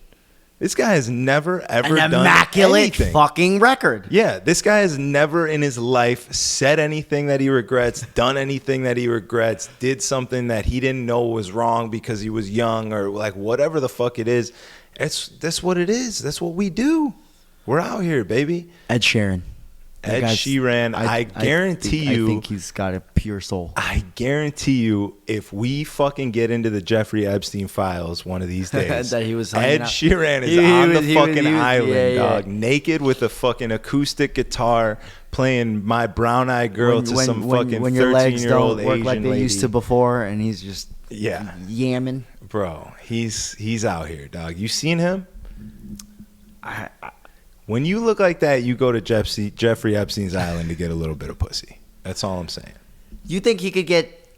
This guy has never ever An done immaculate anything. fucking record. Yeah, this guy has never in his life said anything that he regrets, done anything that he regrets, did something that he didn't know was wrong because he was young or like whatever the fuck it is. That's what it is. That's what we do. We're out here, baby. Ed Sheeran. Ed Sheeran, I guarantee you. I think he's got a pure soul. I guarantee you, if we fucking get into the Jeffrey Epstein files one of these days, that he was Ed out. Sheeran is He on was- the fucking island, yeah. dog, naked with a fucking acoustic guitar, playing "My Brown Eyed Girl" to some fucking when your legs 13-year-old don't work Asian like they lady. used to before, and he's just yamming. Bro, he's out here, dog. You seen him? When you look like that, you go to Jeffrey Epstein's island to get a little bit of pussy. That's all I'm saying. You think he could get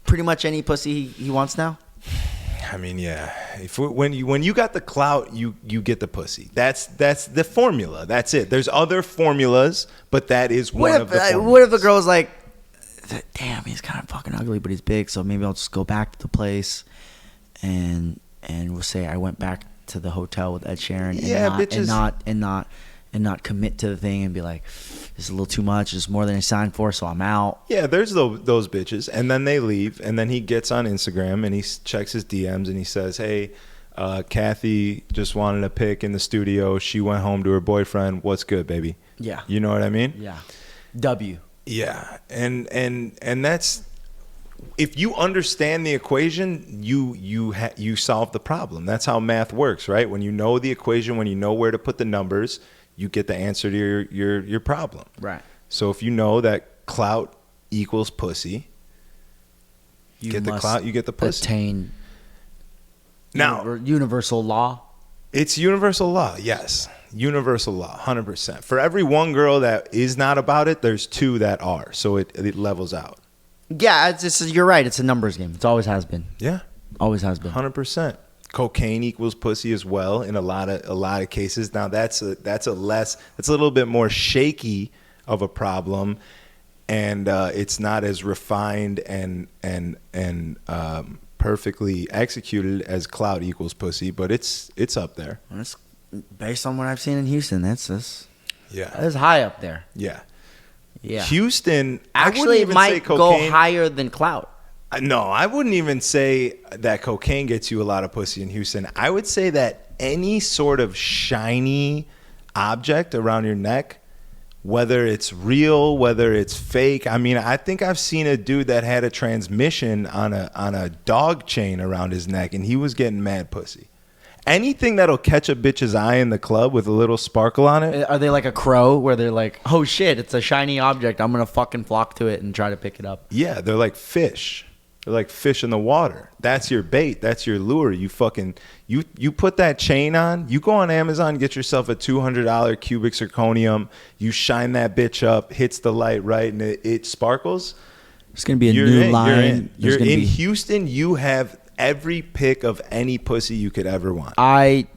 pretty much any pussy he wants now? I mean, yeah. When you got the clout, you get the pussy. That's the formula. That's it. There's other formulas, but that is one of the formulas. What if a girl's like, damn, he's kind of fucking ugly, but he's big, so maybe I'll just go back to the place, and we'll say I went back to the hotel with Ed Sheeran, and not commit to the thing and be like, it's a little too much, it's more than I signed for, so I'm out. Yeah, there's those bitches, and then they leave, and then he gets on Instagram and he checks his DMs and he says, hey, Kathy just wanted a pic in the studio. She went home to her boyfriend. What's good, baby? Yeah. You know what I mean? Yeah. W. Yeah, and that's, if you understand the equation, you solve the problem. That's how math works, right? When you know the equation, when you know where to put the numbers, you get the answer to your problem. Right. So if you know that clout equals pussy, you get the clout, you get the pussy. Attain Now, universal law. it's universal law, yes. Universal law, 100%. For every one girl that is not about it, there's two that are. So it levels out. Yeah, you're right. It's a numbers game. It always has been. Yeah. Always has been. 100%. Cocaine equals pussy as well in a lot of cases. Now that's a little bit more shaky of a problem, and it's not as refined and perfectly executed as clout equals pussy, but it's up there. That's based on what I've seen in Houston. That's Yeah. high up there. Yeah. Yeah. Houston Actually, it might go higher than clout. No, I wouldn't even say that cocaine gets you a lot of pussy in Houston. I would say that any sort of shiny object around your neck, whether it's real, whether it's fake. I mean, I think I've seen a dude that had a transmission on a dog chain around his neck, and he was getting mad pussy. Anything that'll catch a bitch's eye in the club with a little sparkle on it. Are they like a crow where they're like, oh shit, it's a shiny object, I'm gonna fucking flock to it and try to pick it up? Yeah, they're like fish. They're like fish in the water. That's your bait. That's your lure. You fucking you put that chain on. You go on Amazon, get yourself a $200 cubic zirconium. You shine that bitch up, hits the light right, and it sparkles. There's gonna be a new line. You're in Houston. You have every pick of any pussy you could ever want.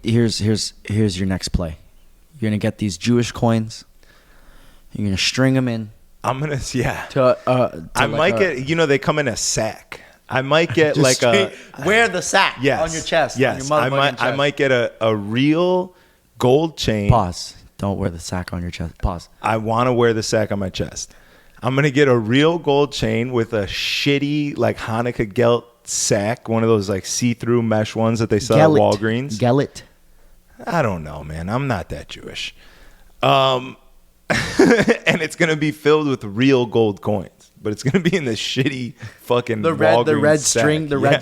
Here's your next play. You're gonna get these Jewish coins. You're gonna string them in. I'm gonna I might get. They come in a sack. I might get like wear the sack yes, on your chest. Yes, on your chest. I might get a real gold chain. Pause. Don't wear the sack on your chest. Pause. I want to wear the sack on my chest. I'm gonna get a real gold chain with a shitty like Hanukkah gelt sack, one of those like see-through mesh ones that they sell at Walgreens. Gellet. I don't know, man. I'm not that Jewish. And it's gonna be filled with real gold coins, but it's gonna be in this shitty fucking the red sack.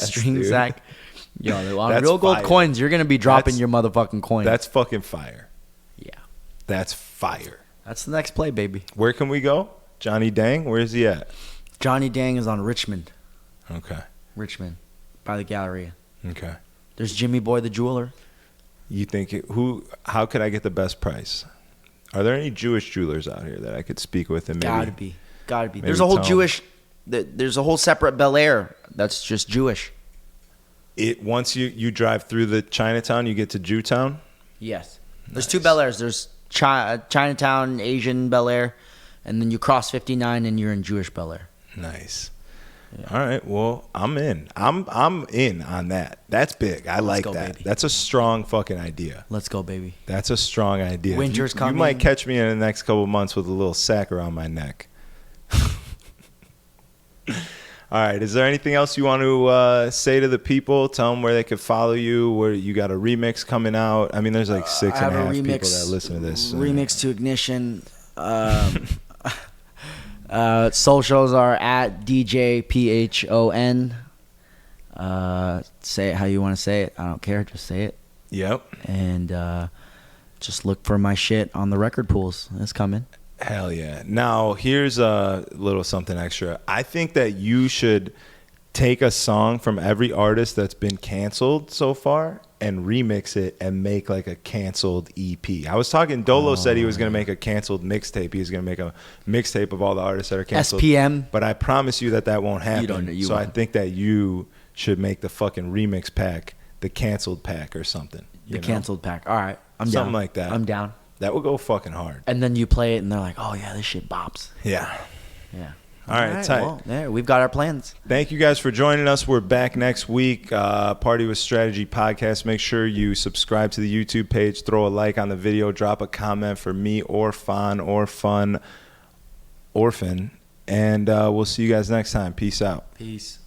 string Dude. sack. Yo, on That's real gold fire. coins, you're gonna be dropping your motherfucking coins. That's fucking fire. Yeah. That's fire. That's the next play, baby. Where can we go? Johnny Dang, where's he at? Johnny Dang is on Richmond. Okay. Richmond, by the Galleria. Okay. There's Jimmy Boy the jeweler. You think how could I get the best price? Are there any Jewish jewelers out here that I could speak with and maybe? Gotta be. There's a whole there's a whole separate Bel Air that's just Jewish. Once you drive through the Chinatown, you get to Jewtown? Yes. There's two Bel Airs. There's Chinatown, Asian Bel Air, and then you cross 59 and you're in Jewish Bel Air. Nice. All right. Well, I'm in. I'm in on that. That's big. I like go, that. baby. That's a strong fucking idea. Let's go, baby. That's a strong idea. Winter's coming. You might catch me in the next couple of months with a little sack around my neck. All right. Is there anything else you want to say to the people? Tell them where they could follow you. Where you got a remix coming out. I mean, there's like 6.5 people that listen to this. Remix to Ignition. Socials are at DJ PHON. Say it how you want to say it. I don't care. Just say it. Yep. And just look for my shit on the record pools. It's coming. Hell yeah. Now, here's a little something extra. I think that you should take a song from every artist that's been canceled so far and remix it and make like a canceled EP. I was talking, Dolo said he was going to make a canceled mixtape. He was going to make a mixtape of all the artists that are canceled. SPM. But I promise you that won't happen. You don't know. So I think that you should make the fucking remix pack, the canceled pack or something. The canceled pack. All right. I'm Something down. like that. I'm down. That would go fucking hard. And then you play it and they're like, oh yeah, this shit bops. Yeah. Yeah. All right, tight. Well, there, we've got our plans. Thank you guys for joining us. We're back next week. Party with Strategy podcast. Make sure you subscribe to the YouTube page, throw a like on the video, drop a comment for me or Fawn or Fun Orphan. And we'll see you guys next time. Peace out. Peace.